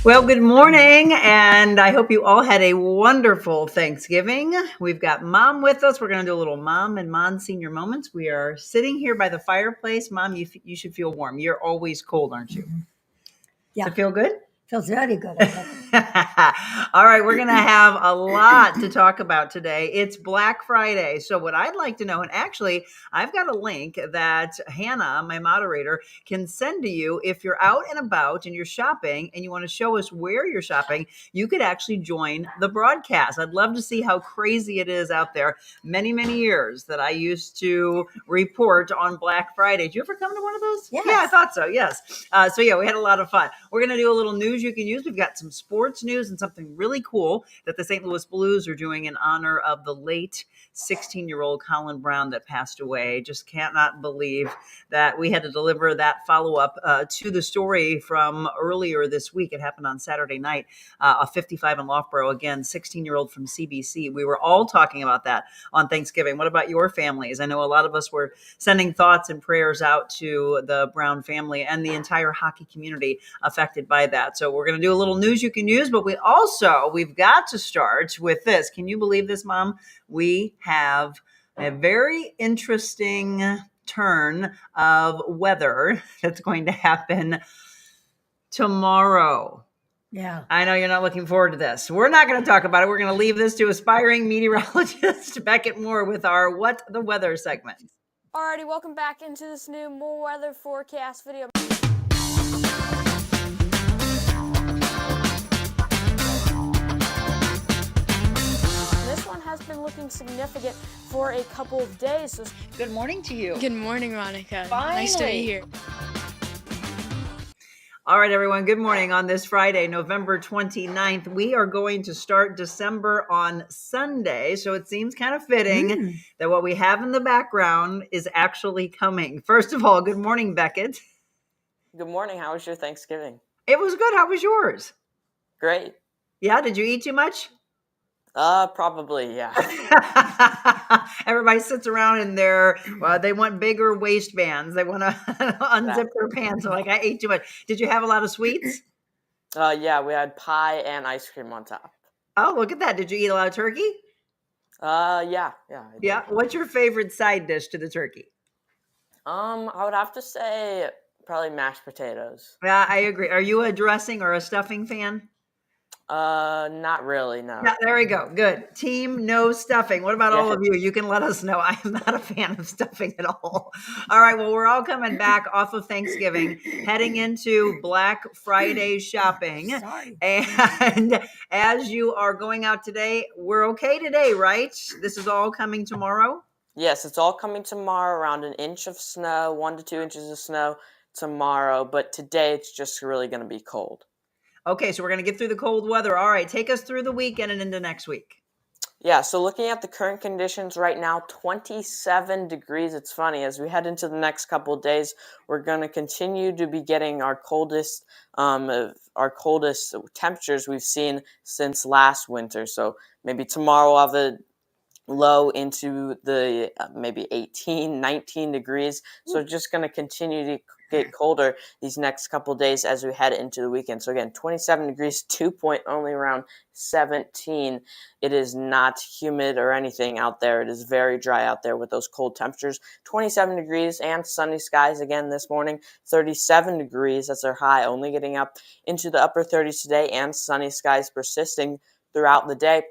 Well, good morning, and I hope you all had a wonderful Thanksgiving. We've got Mom with us. We're going to do a little Mom and Mon senior moments. We are sitting here by the fireplace. Mom, you should feel warm. You're always cold, aren't you? Yeah. Does it feel good? Feels very good. All right, we're going to have a lot to talk about today. It's Black Friday. So what I'd like to know, and actually I've got a link that Hannah, my moderator, can send to you. If you're out and about and you're shopping and you want to show us where you're shopping, you could actually join the broadcast. I'd love to see how crazy it is out there. Many, many years that I used to report on Black Friday. Did you ever come to one of those? Yes. Yeah, I thought so. Yes. So yeah, we had a lot of fun. We're going to do a little news you can use. We've got some sports news and something really cool that the St. Louis Blues are doing in honor of the late 16-year-old Colin Brown that passed away. Just cannot believe that we had to deliver that follow-up to the story from earlier this week. It happened on Saturday night, a 55 in Loughborough, again, 16-year-old from CBC. We were all talking about that on Thanksgiving. What about your families? I know a lot of us were sending thoughts and prayers out to the Brown family and the entire hockey community affected by that. So we're going to do a little news you can use, but we've got to start with this. Can you believe this, Mom? We have a very interesting turn of weather that's going to happen tomorrow. Yeah. I know you're not looking forward to this. We're not going to talk about it. We're going to leave this to aspiring meteorologist Beckett Moore with our What the Weather segment. Alrighty, welcome back into this new more weather forecast video. This one has been looking significant for a couple of days. So good morning to you. Good morning, Monica. Finally. Nice to be here. All right, everyone. Good morning on this Friday, November 29th. We are going to start December on Sunday. So it seems kind of fitting that what we have in the background is actually coming. First of all, good morning, Beckett. Good morning. How was your Thanksgiving? It was good. How was yours? Great. Yeah. Did you eat too much? Probably, yeah. Everybody sits around in they want bigger waistbands. They want to unzip their pants. So like, I ate too much. Did you have a lot of sweets? Yeah, we had pie and ice cream on top. Oh, look at that. Did you eat a lot of turkey? Yeah. Yeah. What's your favorite side dish to the turkey? I would have to say probably mashed potatoes. Yeah, I agree. Are you a dressing or a stuffing fan? Not really, no. Yeah, there we go. Good. Team no stuffing. What about all of you? You can let us know. I am not a fan of stuffing at all. All right. Well, we're all coming back off of Thanksgiving, heading into Black Friday shopping. Sorry. And as you are going out today, we're okay today, right? This is all coming tomorrow? Yes, it's all coming tomorrow, around an inch of snow, 1 to 2 inches of snow tomorrow. But today it's just really going to be cold. Okay, so we're going to get through the cold weather. All right, take us through the weekend and into next week. Yeah, so looking at the current conditions right now, 27 degrees. It's funny, as we head into the next couple of days, we're going to continue to be getting our coldest temperatures we've seen since last winter. So maybe tomorrow we'll have a low into the maybe 18, 19 degrees. So just going to continue to get colder these next couple of days as we head into the weekend. So again, 27 degrees, dew point only around 17. It is not humid or anything out there. It is very dry out there with those cold temperatures. 27 degrees and sunny skies again this morning. 37 degrees, that's our high, only getting up into the upper 30s today, and sunny skies persisting throughout the day.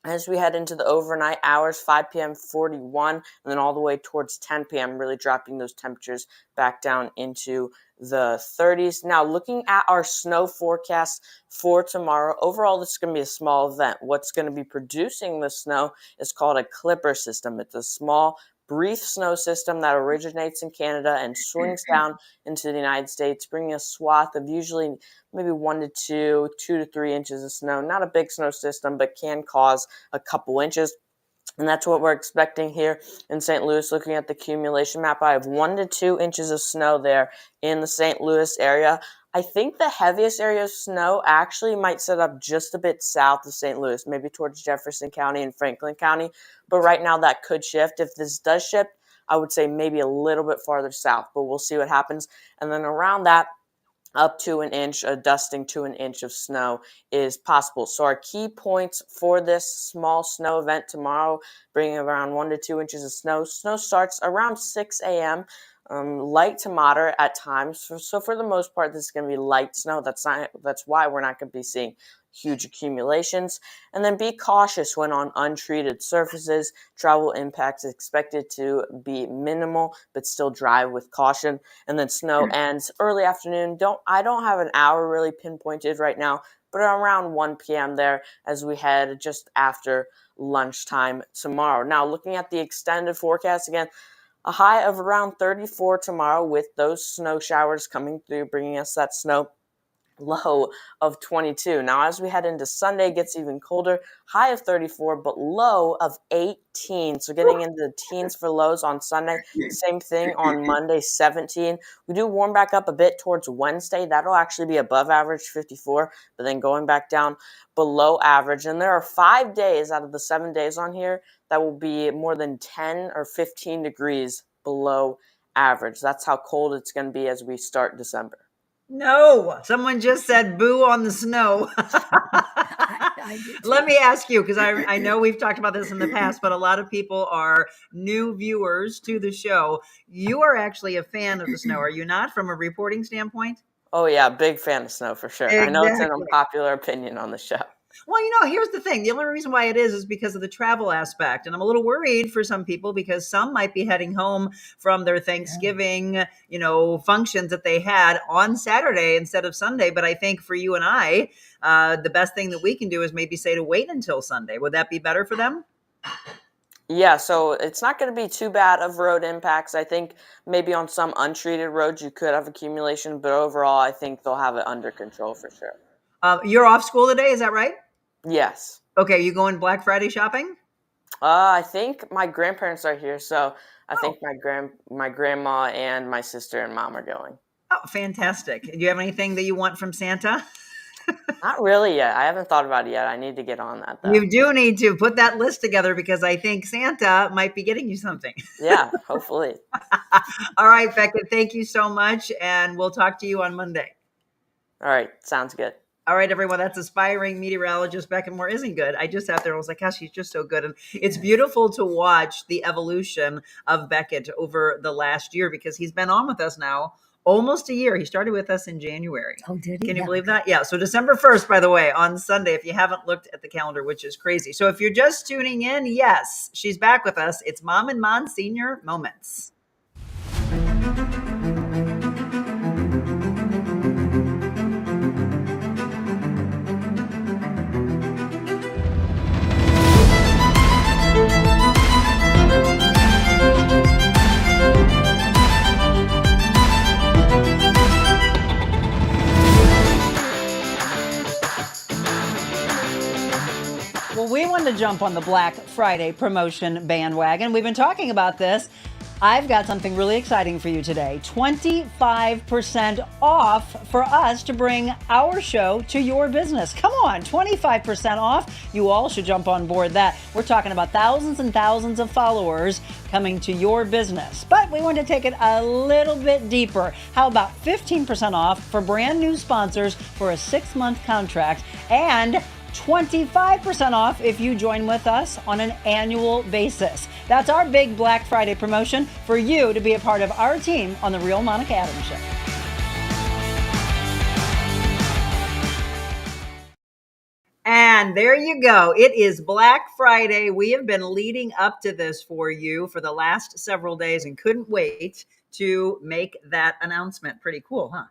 As we head into the overnight hours, 5 p.m., 41, and then all the way towards 10 p.m., really dropping those temperatures back down into the 30s. Now, looking at our snow forecast for tomorrow, overall, this is going to be a small event. What's going to be producing the snow is called a clipper system. It's a small, brief snow system that originates in Canada and swings down into the United States, bringing a swath of usually maybe 1 to 2, 2 to 3 inches of snow. Not a big snow system, but can cause a couple inches. And that's what we're expecting here in St. Louis. Looking at the accumulation map, I have 1 to 2 inches of snow there in the St. Louis area. I think the heaviest area of snow actually might set up just a bit south of St. Louis, maybe towards Jefferson County and Franklin County. But right now that could shift. If this does shift, I would say maybe a little bit farther south, but we'll see what happens. And then around that, up to an inch, a dusting to an inch of snow is possible. So our key points for this small snow event tomorrow, bringing around 1 to 2 inches of snow. Snow starts around 6 a.m., light to moderate at times. So for the most part, this is going to be light snow. That's why we're not going to be seeing huge accumulations. And then be cautious when on untreated surfaces. Travel impacts expected to be minimal, but still drive with caution. And then snow ends early afternoon. I don't have an hour really pinpointed right now, but around 1 p.m. there as we head just after lunchtime tomorrow. Now, looking at the extended forecast again, a high of around 34 tomorrow with those snow showers coming through, bringing us that snow. Low of 22. Now, as we head into Sunday, it gets even colder. High of 34, but low of 18. So getting into the teens for lows on Sunday. Same thing on Monday, 17. We do warm back up a bit towards Wednesday. That'll actually be above average, 54, but then going back down below average. And there are 5 days out of the 7 days on here that will be more than 10 or 15 degrees below average. That's how cold it's going to be as we start December. No, someone just said boo on the snow. Let me ask you, because I know we've talked about this in the past, but a lot of people are new viewers to the show. You are actually a fan of the snow, are you not, from a reporting standpoint? Oh, yeah, big fan of snow for sure. Exactly. I know it's an unpopular opinion on the show. Well, here's the thing. The only reason why it is because of the travel aspect. And I'm a little worried for some people because some might be heading home from their Thanksgiving, functions that they had on Saturday instead of Sunday. But I think for you and I, the best thing that we can do is maybe say to wait until Sunday. Would that be better for them? Yeah, so it's not going to be too bad of road impacts. I think maybe on some untreated roads you could have accumulation, but overall I think they'll have it under control for sure. You're off school today, is that right? Yes. Okay, you going Black Friday shopping? I think my grandparents are here, so I think my grandma and my sister and mom are going. Oh, fantastic. Do you have anything that you want from Santa? Not really yet. I haven't thought about it yet. I need to get on that, though. You do need to put that list together because I think Santa might be getting you something. Yeah, hopefully. All right, Becca, thank you so much, and we'll talk to you on Monday. All right, sounds good. All right, everyone, that's aspiring meteorologist Becca Moore. Isn't good. I just sat there and was like, gosh, she's just so good. And it's beautiful to watch the evolution of Beckett over the last year because he's been on with us now almost a year. He started with us in January. Oh, did he? Can you believe that? Yeah. So December 1st, by the way, on Sunday, if you haven't looked at the calendar, which is crazy. So if you're just tuning in, yes, she's back with us. It's Mom and Mon Senior Moments. Well, we wanted to jump on the Black Friday promotion bandwagon. We've been talking about this. I've got something really exciting for you today. 25% off for us to bring our show to your business. Come on, 25% off. You all should jump on board that. We're talking about thousands and thousands of followers coming to your business. But we want to take it a little bit deeper. How about 15% off for brand new sponsors for a 6-month contract and 25% off if you join with us on an annual basis. That's our big Black Friday promotion for you to be a part of our team on The Real Monica Adams Show. And there you go. It is Black Friday. We have been leading up to this for you for the last several days and couldn't wait to make that announcement. Pretty cool, huh?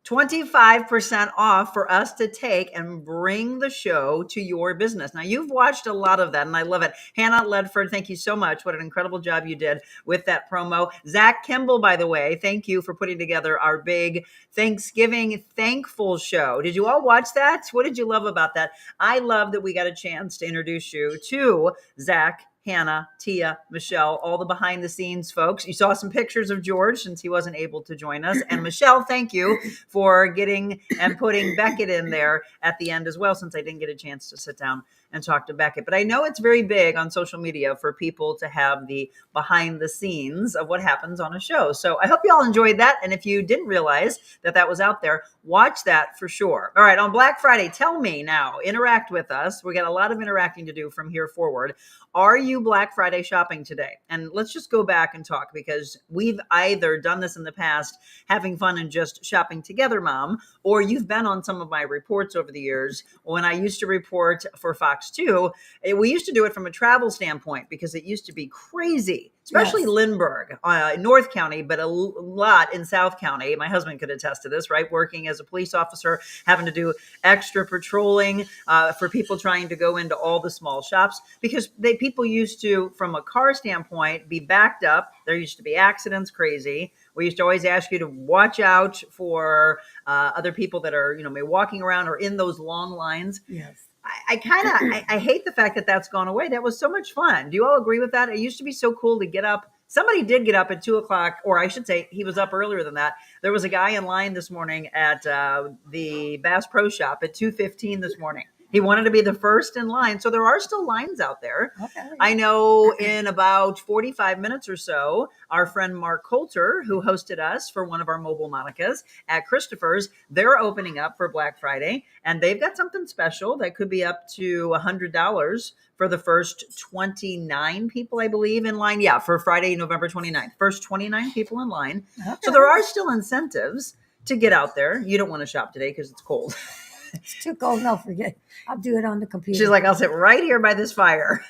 25% off for us to take and bring the show to your business. Now, you've watched a lot of that, and I love it. Hannah Ledford, thank you so much. What an incredible job you did with that promo. Zach Kimball, by the way, thank you for putting together our big Thanksgiving Thankful show. Did you all watch that? What did you love about that? I love that we got a chance to introduce you to Zach, Hannah, Tia, Michelle, all the behind the scenes folks. You saw some pictures of George since he wasn't able to join us. And Michelle, thank you for getting and putting Beckett in there at the end as well, since I didn't get a chance to sit down and talk to Beckett. But I know it's very big on social media for people to have the behind the scenes of what happens on a show. So I hope you all enjoyed that. And if you didn't realize that that was out there, watch that for sure. All right, on Black Friday, tell me now, interact with us. We got a lot of interacting to do from here forward. Are you Black Friday shopping today? And let's just go back and talk, because we've either done this in the past, having fun and just shopping together, Mom, or you've been on some of my reports over the years. When I used to report for Fox 2, we used to do it from a travel standpoint because it used to be crazy, especially Yes. Lindbergh, North County, but a lot in South County. My husband could attest to this, right? Working as a police officer, having to do extra patrolling for people trying to go into all the small shops, because people used to, from a car standpoint, be backed up. There used to be accidents, crazy. We used to always ask you to watch out for other people that are, maybe walking around or in those long lines. Yes. I hate the fact that that's gone away. That was so much fun. Do you all agree with that? It used to be so cool to get up. Somebody did get up at 2:00, or I should say he was up earlier than that. There was a guy in line this morning at the Bass Pro Shop at 2:15 this morning. He wanted to be the first in line. So there are still lines out there. Okay. I know in about 45 minutes or so, our friend Mark Coulter, who hosted us for one of our mobile Monicas at Christopher's, they're opening up for Black Friday, and they've got something special that could be up to $100 for the first 29 people, I believe, in line. Yeah, for Friday, November 29th. First 29 people in line. Okay. So there are still incentives to get out there. You don't want to shop today because it's cold. It's too cold. No, forget. I'll do it on the computer. She's like, I'll sit right here by this fire.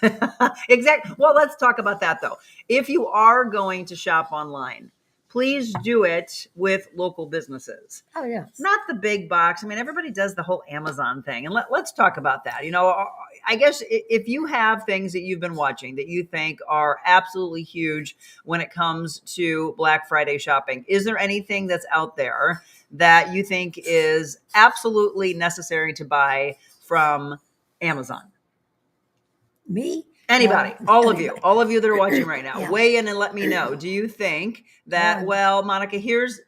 Exactly. Well, let's talk about that, though. If you are going to shop online, please do it with local businesses. Oh, yes. Not the big box. I mean, everybody does the whole Amazon thing. And let's talk about that. I guess if you have things that you've been watching that you think are absolutely huge when it comes to Black Friday shopping, is there anything that's out there that you think is absolutely necessary to buy from Amazon? Me? Anybody, No. all of you that are watching right now, Yeah. weigh in and let me know. Do you think that, Yeah. well, Monica, here's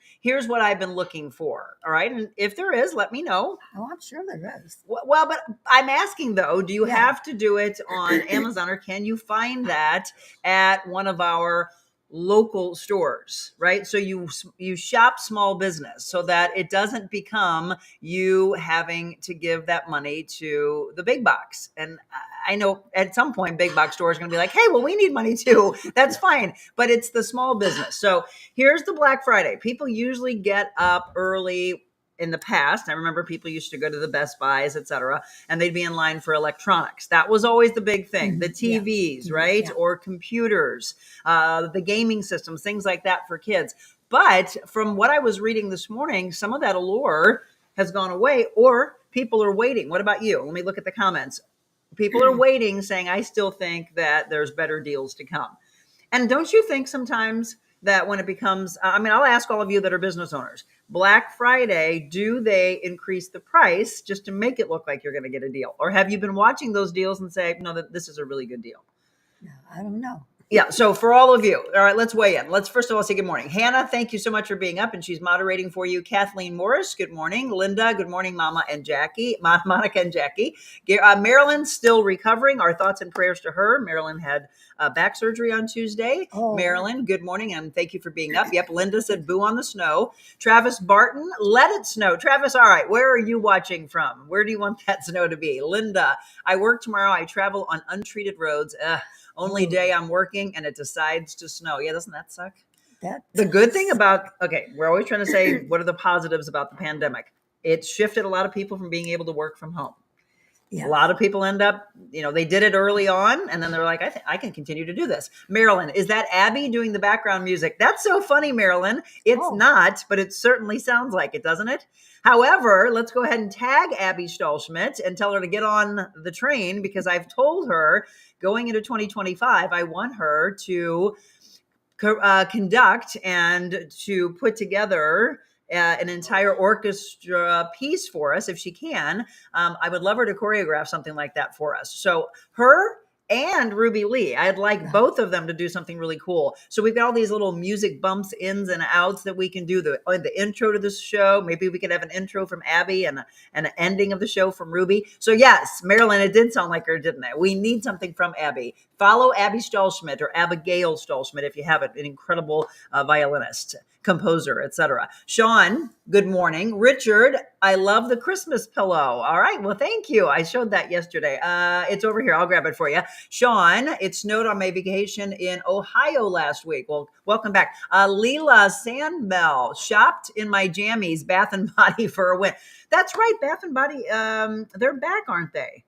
what I've been looking for. All right. And if there is, let me know. Oh, I'm sure there is. Well, but I'm asking though, do you Yeah. have to do it on Amazon, or can you find that at one of our local stores, right? So you shop small business so that it doesn't become you having to give that money to the big box. And I know at some point big box stores are going to be like, hey, well, we need money too. That's fine. But it's the small business. So here's the Black Friday. People usually get up early. In the past, I remember people used to go to the Best Buys, et cetera, and they'd be in line for electronics. That was always the big thing, the TVs, Yeah. right? Yeah. Or computers, the gaming systems, things like that for kids. But from what I was reading this morning, some of that allure has gone away, or people are waiting. What about you? Let me look at the comments. People are waiting, saying, I still think that there's better deals to come. And don't you think sometimes that when it becomes, I'll ask all of you that are business owners, Black Friday, do they increase the price just to make it look like you're going to get a deal? Or have you been watching those deals and say, no, that this is a really good deal? No, I don't know. Yeah. So for all of you, all right, let's weigh in. Let's first of all say good morning. Hannah, thank you so much for being up, and she's moderating for you. Kathleen Morris, good morning. Linda, good morning. Monica and Jacque. Marilyn's still recovering. Our thoughts and prayers to her. Marilyn had back surgery on Tuesday. Oh. Marilyn, good morning, and thank you for being up. Yep. Linda said boo on the snow. Travis Barton, let it snow. Travis, all right, where are you watching from? Where do you want that snow to be? Linda, I work tomorrow. I travel on untreated roads. Only day I'm working, and it decides to snow. Yeah, doesn't that suck? The good thing about, we're always trying to say, what are the positives about the pandemic? It shifted a lot of people from being able to work from home. Yeah. A lot of people end up, they did it early on, and then they're like, I can continue to do this. Marilyn, is that Abby doing the background music? That's so funny, Marilyn. It's not, but it certainly sounds like it, doesn't it? However, let's go ahead and tag Abby Stahlschmidt and tell her to get on the train, because I've told her going into 2025, I want her to conduct and to put together an entire orchestra piece for us if she can. I would love her to choreograph something like that for us. So her and Ruby Lee. I'd like both of them to do something really cool. So we've got all these little music bumps, ins and outs that we can do. The intro to this show. Maybe we could have an intro from Abby and an ending of the show from Ruby. So yes, Marilyn, it did sound like her, didn't it? We need something from Abby. Follow Abby Stallschmidt or Abigail Stallschmidt if you haven't. An incredible violinist, composer, etc. Sean, good morning. Richard, I love the Christmas pillow. All right, well, thank you. I showed that yesterday. It's over here. I'll grab it for you. Sean, it snowed on my vacation in Ohio last week. Well, welcome back. Leela Sandbell, shopped in my jammies, Bath and Body for a win. That's right, Bath and Body. They're back, aren't they?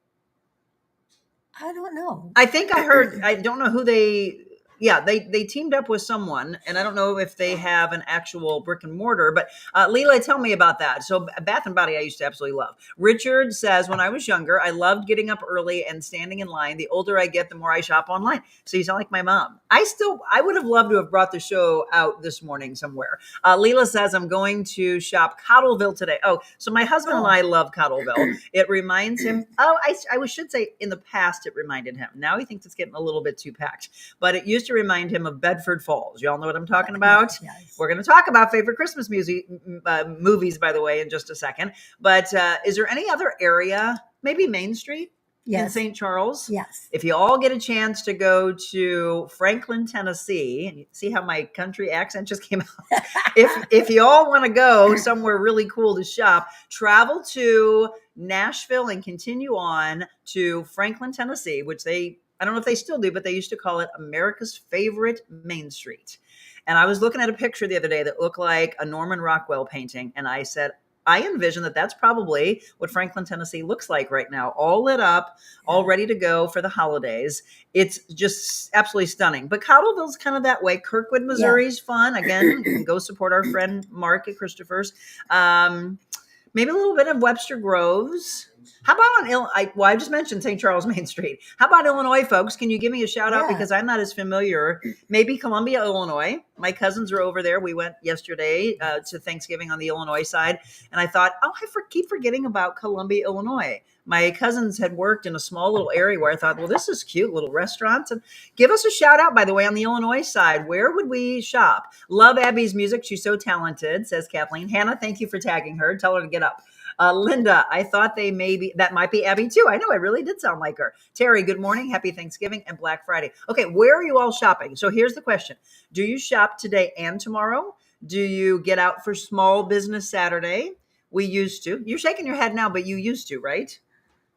I don't know. I think I heard. I don't know who they. Yeah, they teamed up with someone, and I don't know if they have an actual brick and mortar, but Leela, tell me about that. So Bath and Body I used to absolutely love. Richard says, when I was younger, I loved getting up early and standing in line. The older I get, the more I shop online. So you sound like my mom. I would have loved to have brought the show out this morning somewhere. Leela says, I'm going to shop Cottleville today. Oh, so my husband and I love Cottleville. It reminds him, I should say in the past it reminded him. Now he thinks it's getting a little bit too packed, but it used to remind him of Bedford Falls. Y'all know what I'm talking about? Yes. We're going to talk about favorite Christmas movies, by the way, in just a second. But is there any other area, maybe Main Street in St. Charles? Yes. If you all get a chance to go to Franklin, Tennessee, and you see how my country accent just came out. if you all want to go somewhere really cool to shop, travel to Nashville and continue on to Franklin, Tennessee, which I don't know if they still do, but they used to call it America's favorite Main Street. And I was looking at a picture the other day that looked like a Norman Rockwell painting. And I said, I envision that that's probably what Franklin, Tennessee looks like right now. All lit up, all ready to go for the holidays. It's just absolutely stunning. But Cottleville's kind of that way. Kirkwood, Missouri is fun. Again, you can go support our friend Mark at Christopher's. Maybe a little bit of Webster Groves. How about I just mentioned St. Charles Main Street. How about Illinois, folks? Can you give me a shout out? Because I'm not as familiar. Maybe Columbia, Illinois. My cousins are over there. We went yesterday to Thanksgiving on the Illinois side. And I thought, I keep forgetting about Columbia, Illinois. My cousins had worked in a small little area where I thought, well, this is cute, little restaurants. And give us a shout out, by the way, on the Illinois side. Where would we shop? Love Abby's music. She's so talented, says Kathleen. Hannah, thank you for tagging her. Tell her to get up. Linda, I thought that might be Abby too. I know, I really did sound like her. Terry, good morning. Happy Thanksgiving and Black Friday. Okay, where are you all shopping? So here's the question. Do you shop today and tomorrow? Do you get out for Small Business Saturday? We used to. You're shaking your head now, but you used to, right?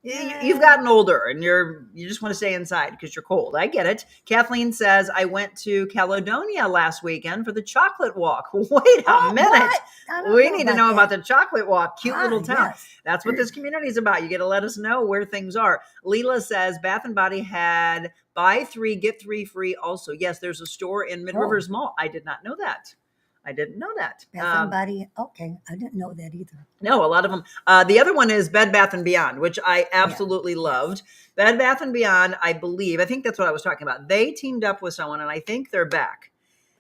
You've gotten older and you just want to stay inside because you're cold. I get it. Kathleen says, I went to Caledonia last weekend for the chocolate walk. Wait a minute. We need to know about the chocolate walk. Cute little town. Yes. That's what this community is about. You get to let us know where things are. Leela says Bath and Body had buy 3, get 3 free also. Yes, there's a store in Mid Rivers Mall. I did not know that. Bath and Body. Okay. I didn't know that either. No, a lot of them. The other one is Bed Bath & Beyond, which I absolutely loved. Bed Bath & Beyond, I think that's what I was talking about. They teamed up with someone, and I think they're back.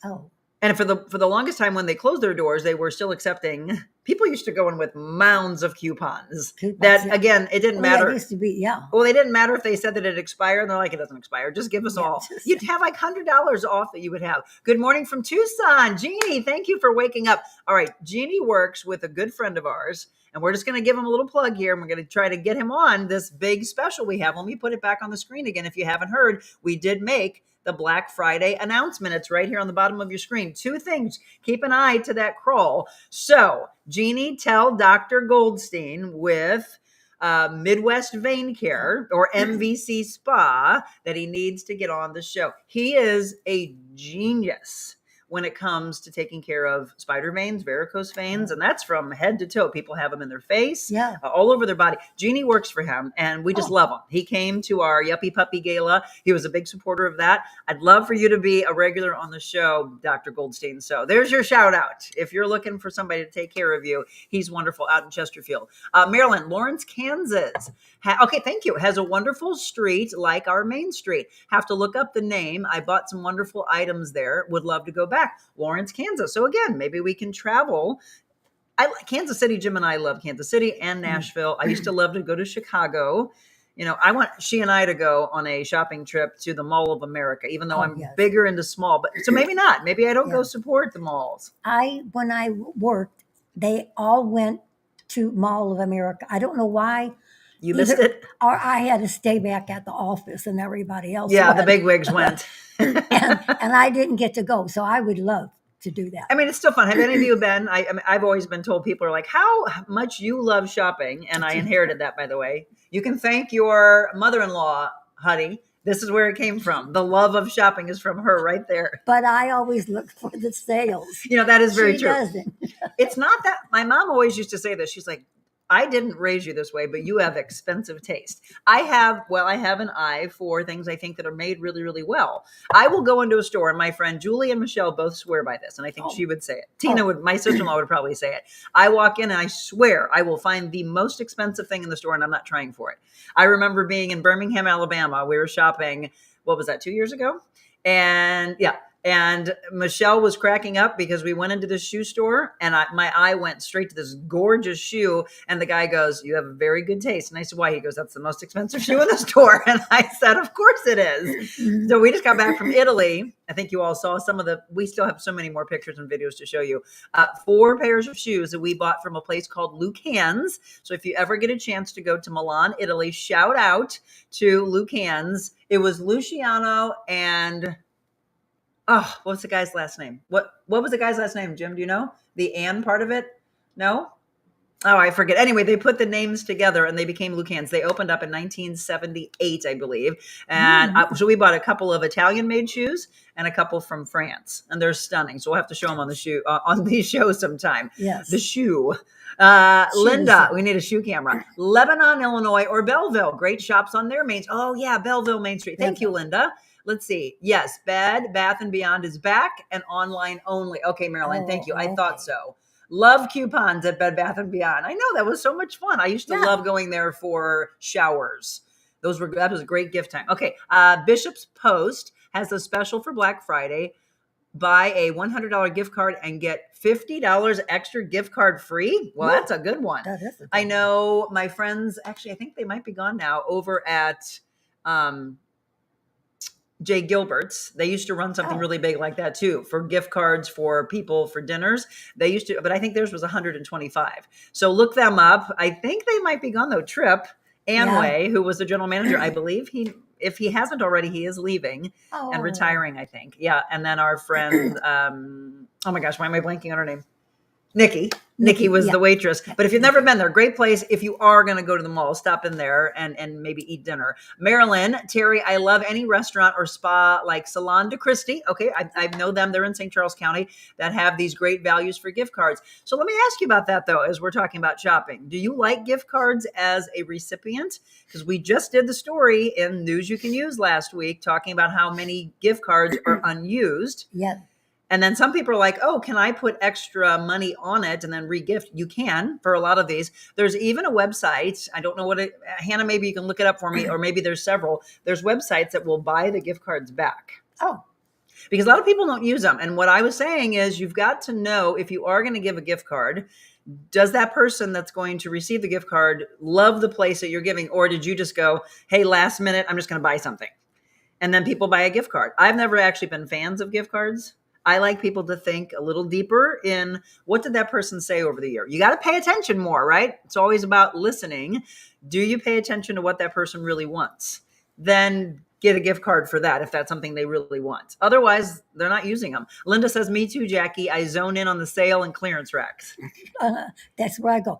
Oh. And for the longest time when they closed their doors, they were still accepting. People used to go in with mounds of coupons. Again, it didn't matter. It used to be, Well, they didn't matter if they said that it expired. And they're like, it doesn't expire. Just give us all. You'd have like $100 off that you would have. Good morning from Tucson. Jeannie, thank you for waking up. All right. Jeannie works with a good friend of ours. And we're just going to give him a little plug here. And we're going to try to get him on this big special we have. Let me put it back on the screen again. If you haven't heard, we did make the Black Friday announcement. It's right here on the bottom of your screen. 2 things. Keep an eye to that crawl. So, Jeannie, tell Dr. Goldstein with Midwest Vein Care or MVC Spa that he needs to get on the show. He is a genius when it comes to taking care of spider veins, varicose veins, and that's from head to toe. People have them in their face, all over their body. Jeannie works for him, and we just love him. He came to our Yuppie Puppy Gala. He was a big supporter of that. I'd love for you to be a regular on the show, Dr. Goldstein. So there's your shout out. If you're looking for somebody to take care of you, he's wonderful out in Chesterfield. Maryland, Lawrence, Kansas. Okay, thank you. Has a wonderful street like our main street. Have to look up the name. I bought some wonderful items there. Would love to go back. Lawrence, Kansas. So again, maybe we can travel. Kansas City. Jim and I love Kansas City and Nashville. I used to love to go to Chicago. she and I to go on a shopping trip to the Mall of America, even though I'm yes. bigger into small, but so maybe not. Maybe I don't go Yeah. support the malls. When I worked, they all went to Mall of America. I don't know why. You missed it? Or I had to stay back at the office and everybody else Yeah, the went. big wigs went. and I didn't get to go. So I would love to do that. I mean, it's still fun. Have any of you been? I've always been told people are like, how much you love shopping. And I inherited that, by the way. You can thank your mother-in-law, honey. This is where it came from. The love of shopping is from her right there. But I always look for the sales. That is very She true. doesn't. It's not that my mom always used to say this. She's like, I didn't raise you this way, but you have expensive taste. I have an eye for things I think that are made really, really well. I will go into a store, and my friend Julie and Michelle both swear by this, and I think she would say it. Tina my sister-in-law would probably say it. I walk in and I swear I will find the most expensive thing in the store, and I'm not trying for it. I remember being in Birmingham, Alabama. We were shopping, what was that, 2 years ago? And Michelle was cracking up because we went into this shoe store and my eye went straight to this gorgeous shoe. And the guy goes, you have a very good taste. And I said, why? He goes, that's the most expensive shoe in the store. And I said, of course it is. So we just got back from Italy. I think you all saw we still have so many more pictures and videos to show you. 4 pairs of shoes that we bought from a place called Lucan's. So if you ever get a chance to go to Milan, Italy, shout out to Lucan's. It was Luciano and... oh, what's the guy's last name? What was the guy's last name, Jim? Do you know? The Ann part of it? No? Oh, I forget. Anyway, they put the names together and they became Lucan's. They opened up in 1978, I believe. And so we bought a couple of Italian-made shoes and a couple from France. And they're stunning. So we'll have to show them on these shows sometime. Yes. The shoe. Linda, we need a shoe camera. Lebanon, Illinois, or Belleville. Great shops on their main. Oh, yeah, Belleville Main Street. Thank you, Linda. Let's see. Yes, Bed Bath & Beyond is back and online only. Okay, Marilyn, thank you. I thought so. Love coupons at Bed Bath & Beyond. I know, that was so much fun. I used to love going there for showers. That was a great gift time. Okay, Bishop's Post has a special for Black Friday. Buy a $100 gift card and get $50 extra gift card free. Well, that's a good one. That is a good I know my friends, actually, I think they might be gone now, over at Jay Gilbert's. They used to run something really big like that too, for gift cards for people for dinners. They used to, but I think theirs was 125. So look them up. I think they might be gone though. Trip Amway, who was the general manager, I believe if he hasn't already, he is leaving and retiring, I think. Yeah. And then our friend, oh my gosh, why am I blanking on her name? Nikki was the waitress. But if you've never been there, great place. If you are going to go to the mall, stop in there and maybe eat dinner. Marilyn, Terry, I love any restaurant or spa like Salon de Christie. Okay, I know them. They're in St. Charles County that have these great values for gift cards. So let me ask you about that, though, as we're talking about shopping. Do you like gift cards as a recipient? Because we just did the story in News You Can Use last week talking about how many gift cards are unused. Yeah. And then some people are like, oh, can I put extra money on it and then regift? You can for a lot of these. There's even a website. I don't know Hannah, maybe you can look it up for me, or maybe there's several. There's websites that will buy the gift cards back. Oh. Because a lot of people don't use them. And what I was saying is you've got to know if you are going to give a gift card, does that person that's going to receive the gift card love the place that you're giving? Or did you just go, hey, last minute, I'm just going to buy something. And then people buy a gift card. I've never actually been fans of gift cards. I like people to think a little deeper in what did that person say over the year? You got to pay attention more, right? It's always about listening. Do you pay attention to what that person really wants? Then get a gift card for that if that's something they really want. Otherwise, they're not using them. Linda says, me too, Jackie. I zone in on the sale and clearance racks. That's where I go.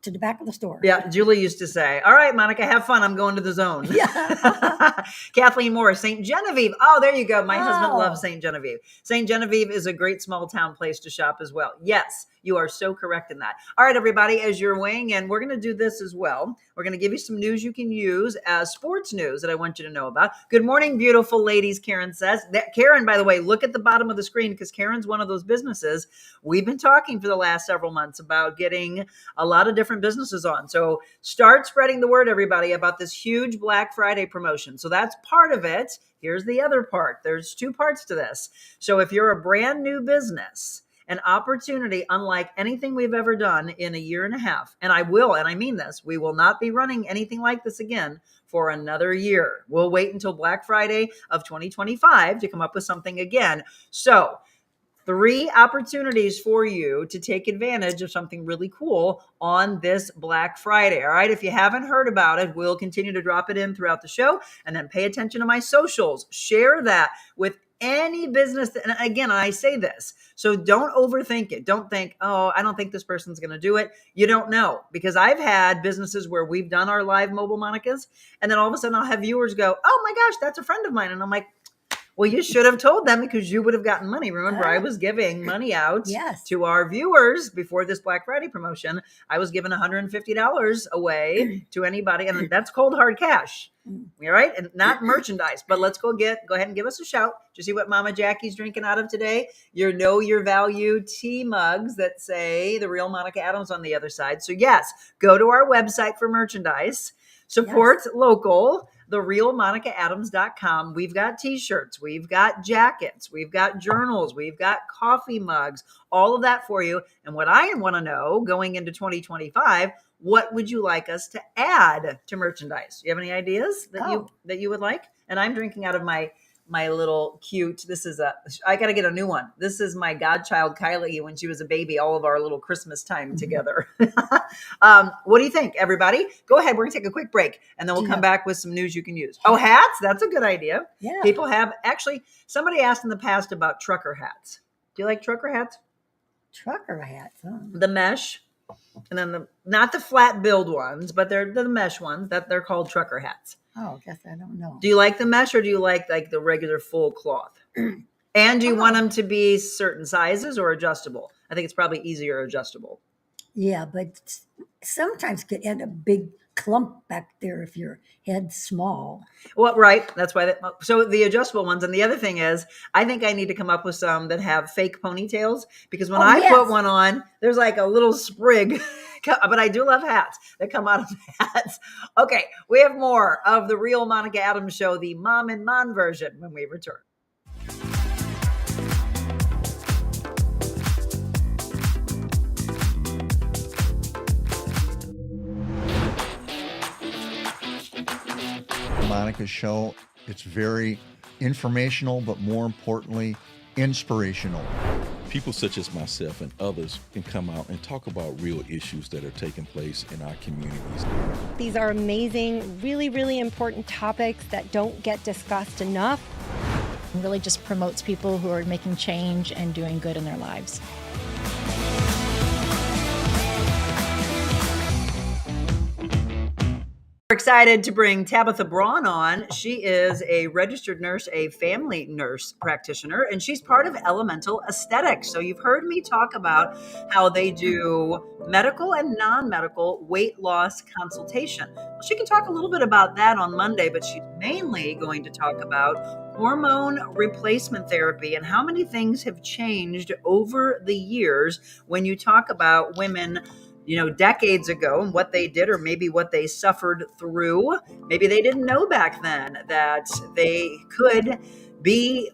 To the back of the store. Yeah, Julie used to say, all right, Monica, have fun. I'm going to the zone. Yeah. Kathleen Moore, St. Genevieve. Oh, there you go. My husband loves St. Genevieve. St. Genevieve is a great small town place to shop as well. Yes, you are so correct in that. All right, everybody, as you're weighing in, we're going to do this as well. We're going to give you some news you can use as sports news that I want you to know about. Good morning, beautiful ladies, Karen says. Karen, by the way, look at the bottom of the screen because Karen's one of those businesses. We've been talking for the last several months about getting a lot of different businesses on. So start spreading the word, everybody, about this huge Black Friday promotion. So that's part of it. Here's the other part. There's 2 parts to this. So if you're a brand new business an opportunity unlike anything we've ever done in a year and a half. And I mean this, we will not be running anything like this again for another year. We'll wait until Black Friday of 2025 to come up with something again. So 3 opportunities for you to take advantage of something really cool on this Black Friday. All right. If you haven't heard about it, we'll continue to drop it in throughout the show, and then pay attention to my socials. Share that with any business. And again, I say this, so don't overthink it. Don't think, oh, I don't think this person's going to do it. You don't know, because I've had businesses where we've done our live mobile Monicas, and then all of a sudden I'll have viewers go, oh my gosh, that's a friend of mine. And I'm like, well, you should have told them, because you would have gotten money. Remember, I was giving money out to our viewers before this Black Friday promotion. I was giving $150 away to anybody, and that's cold hard cash. All right, and not merchandise. But let's go ahead and give us a shout. Did you see what Mama Jackie's drinking out of today? Your Know Your Value tea mugs that say The Real Monica Adams on the other side. So yes, go to our website for merchandise. Support local. TheRealMonicaAdams.com. We've got t-shirts, we've got jackets, we've got journals, we've got coffee mugs, all of that for you. And what I want to know going into 2025, what would you like us to add to merchandise? Do you have any ideas that you would like? And I'm drinking out of my little cute, I got to get a new one. This is my godchild, Kylie, when she was a baby, all of our little Christmas time together. What do you think, everybody? Go ahead. We're going to take a quick break, and then we'll come back with some news you can use. Oh, hats. That's a good idea. Yeah. People somebody asked in the past about trucker hats. Do you like trucker hats? Trucker hats, huh? The mesh, and then not the flat build ones, but they're the mesh ones that they're called trucker hats. Oh, I guess I don't know. Do you like the mesh, or do you like the regular full cloth? And do you want them to be certain sizes or adjustable? I think it's probably easier adjustable. Yeah, but sometimes could end a big clump back there if your head's small. Well, right. That's why. So the adjustable ones. And the other thing is, I think I need to come up with some that have fake ponytails, because when I put one on, there's like a little sprig. But I do love hats that come out of hats. Okay, we have more of the Real Monica Adams Show, the Mom and Mon version, when we return. Monica's show, it's very informational, but more importantly, inspirational. People such as myself and others can come out and talk about real issues that are taking place in our communities. These are amazing, really, really important topics that don't get discussed enough. It really just promotes people who are making change and doing good in their lives. We're excited to bring Tabitha Braun on. She is a registered nurse, a family nurse practitioner, and she's part of Elemental Aesthetics. So you've heard me talk about how they do medical and non-medical weight loss consultation. Well, she can talk a little bit about that on Monday, but she's mainly going to talk about hormone replacement therapy and how many things have changed over the years when you talk about women, decades ago, and what they did, or maybe what they suffered through. Maybe they didn't know back then that they could be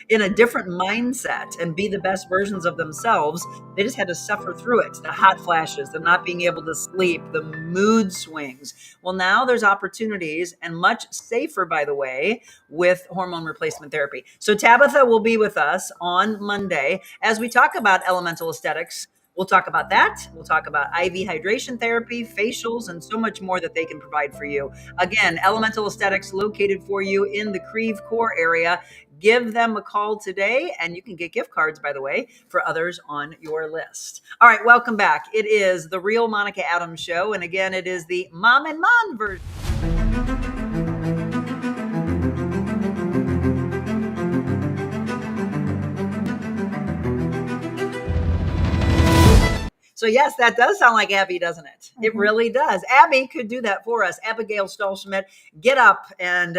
in a different mindset and be the best versions of themselves. They just had to suffer through it. The hot flashes, the not being able to sleep, the mood swings. Well, now there's opportunities, and much safer, by the way, with hormone replacement therapy. So Tabitha will be with us on Monday as we talk about Elemental Aesthetics. We'll talk about that. We'll talk about IV hydration therapy, facials, and so much more that they can provide for you. Again, Elemental Aesthetics located for you in the Creve Coeur area. Give them a call today, and you can get gift cards, by the way, for others on your list. All right, welcome back. It is the Real Monica Adams Show, and again, it is the Mom and Mon version. So yes, that does sound like Abby, doesn't it? It really does. Abby could do that for us. Abigail Stahlschmidt, get up and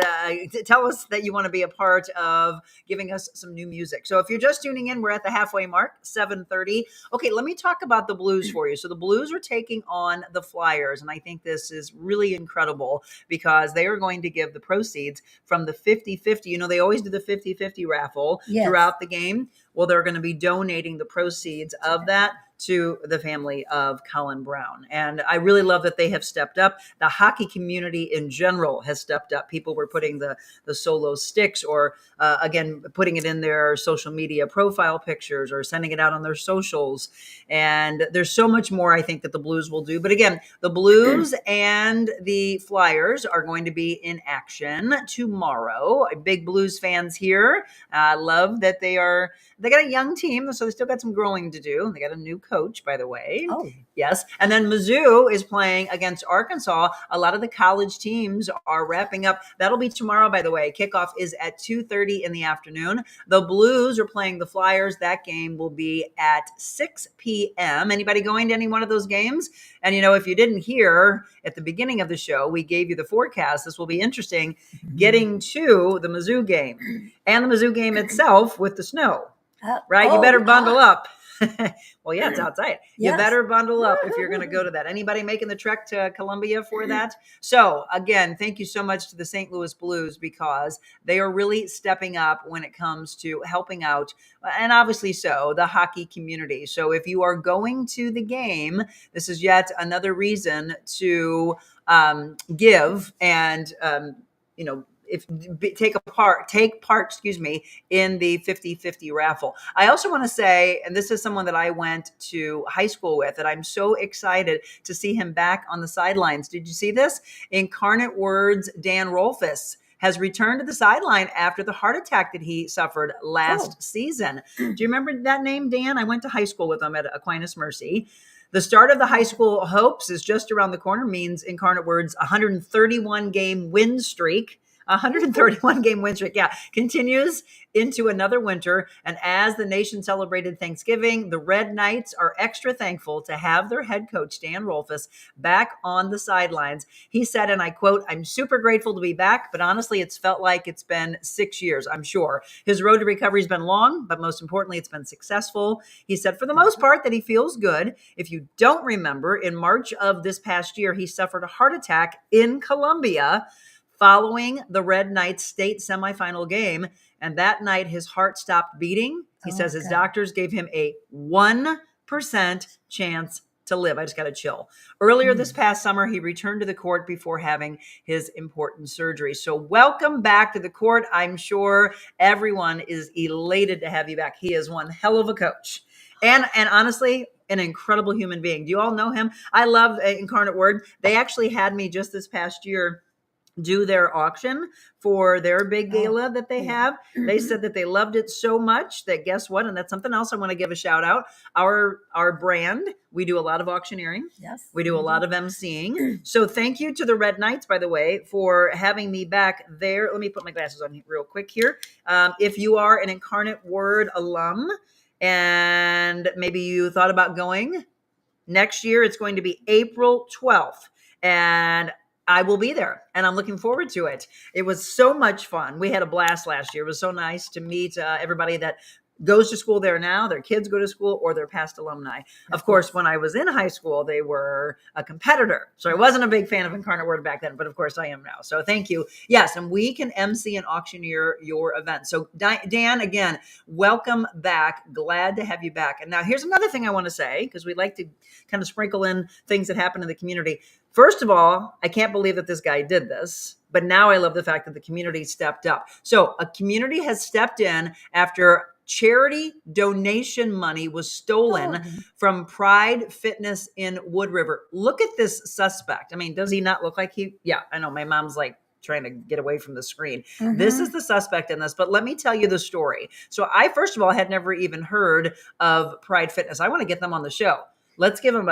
tell us that you want to be a part of giving us some new music. So if you're just tuning in, we're at the halfway mark, 7:30. Okay, let me talk about the Blues for you. So the Blues are taking on the Flyers, and I think this is really incredible because they are going to give the proceeds from the 50-50. They always do the 50-50 raffle throughout the game. Well, they're going to be donating the proceeds of that to the family of Colin Brown. And I really love that they have stepped up. The hockey community in general has stepped up. People were putting the solo sticks or, again, putting it in their social media profile pictures or sending it out on their socials. And there's so much more I think that the Blues will do. But again, the Blues and the Flyers are going to be in action tomorrow. Big Blues fans here. I love that they got a young team, so they still got some growing to do. They got a new coach, by the way. Oh. Yes. And then Mizzou is playing against Arkansas. A lot of the college teams are wrapping up. That'll be tomorrow, by the way. Kickoff is at 2:30 in the afternoon. The Blues are playing the Flyers. That game will be at 6 p.m. Anybody going to any one of those games? And, if you didn't hear at the beginning of the show, we gave you the forecast. This will be interesting getting to the Mizzou game and the Mizzou game itself with the snow. Right? You better bundle up. Well, yeah, it's outside. Yes. You better bundle up if you're going to go to that. Anybody making the trek to Columbia for that? So again, thank you so much to the St. Louis Blues because they are really stepping up when it comes to helping out, and obviously so, the hockey community. So if you are going to the game, this is yet another reason to give and, take part, in the 50-50 raffle. I also want to say, and this is someone that I went to high school with, that I'm so excited to see him back on the sidelines. Did you see this? Incarnate Word's Dan Rolfus has returned to the sideline after the heart attack that he suffered last season. Do you remember that name, Dan? I went to high school with him at Aquinas Mercy. The start of the high school hopes is just around the corner, means Incarnate Word's 131 game win streak. 131 game win streak, continues into another winter. And as the nation celebrated Thanksgiving, the Red Knights are extra thankful to have their head coach, Dan Rolfus, back on the sidelines. He said, and I quote, "I'm super grateful to be back, but honestly, it's felt like it's been 6 years, I'm sure. His road to recovery has been long, but most importantly, it's been successful." He said, for the most part, that he feels good. If you don't remember, in March of this past year, he suffered a heart attack in Columbia following the Red Knights state semifinal game. And that night, his heart stopped beating. He says his doctors gave him a 1% chance to live. I just got a chill. Earlier this past summer, he returned to the court before having his important surgery. So welcome back to the court. I'm sure everyone is elated to have you back. He is one hell of a coach. And honestly, an incredible human being. Do you all know him? I love Incarnate Word. They actually had me just this past year do their auction for their big gala that they have. They said that they loved it so much that guess what? And that's something else I want to give a shout out. Our brand, we do a lot of auctioneering. Yes. We do a lot of emceeing. So thank you to the Red Knights, by the way, for having me back there. Let me put my glasses on real quick here. If you are an Incarnate Word alum and maybe you thought about going next year, it's going to be April 12th. And I will be there, and I'm looking forward to it. It was so much fun. We had a blast last year. It was so nice to meet everybody that goes to school there now. Their kids go to school or their past alumni. Of course, when I was in high school, they were a competitor. So I wasn't a big fan of Incarnate Word back then, but of course I am now. So thank you. Yes, and we can MC and auctioneer your event. So Dan, again, welcome back. Glad to have you back. And now here's another thing I want to say, because we like to kind of sprinkle in things that happen in the community. First of all, I can't believe that this guy did this, but now I love the fact that the community stepped up. So a community has stepped in after charity donation money was stolen from Pride Fitness in Wood River. Look at this suspect. I mean, does he not look like he? Yeah, I know. My mom's like trying to get away from the screen. This is the suspect in this, but let me tell you the story. So I, first of all, had never even heard of Pride Fitness. I want to get them on the show. Let's give them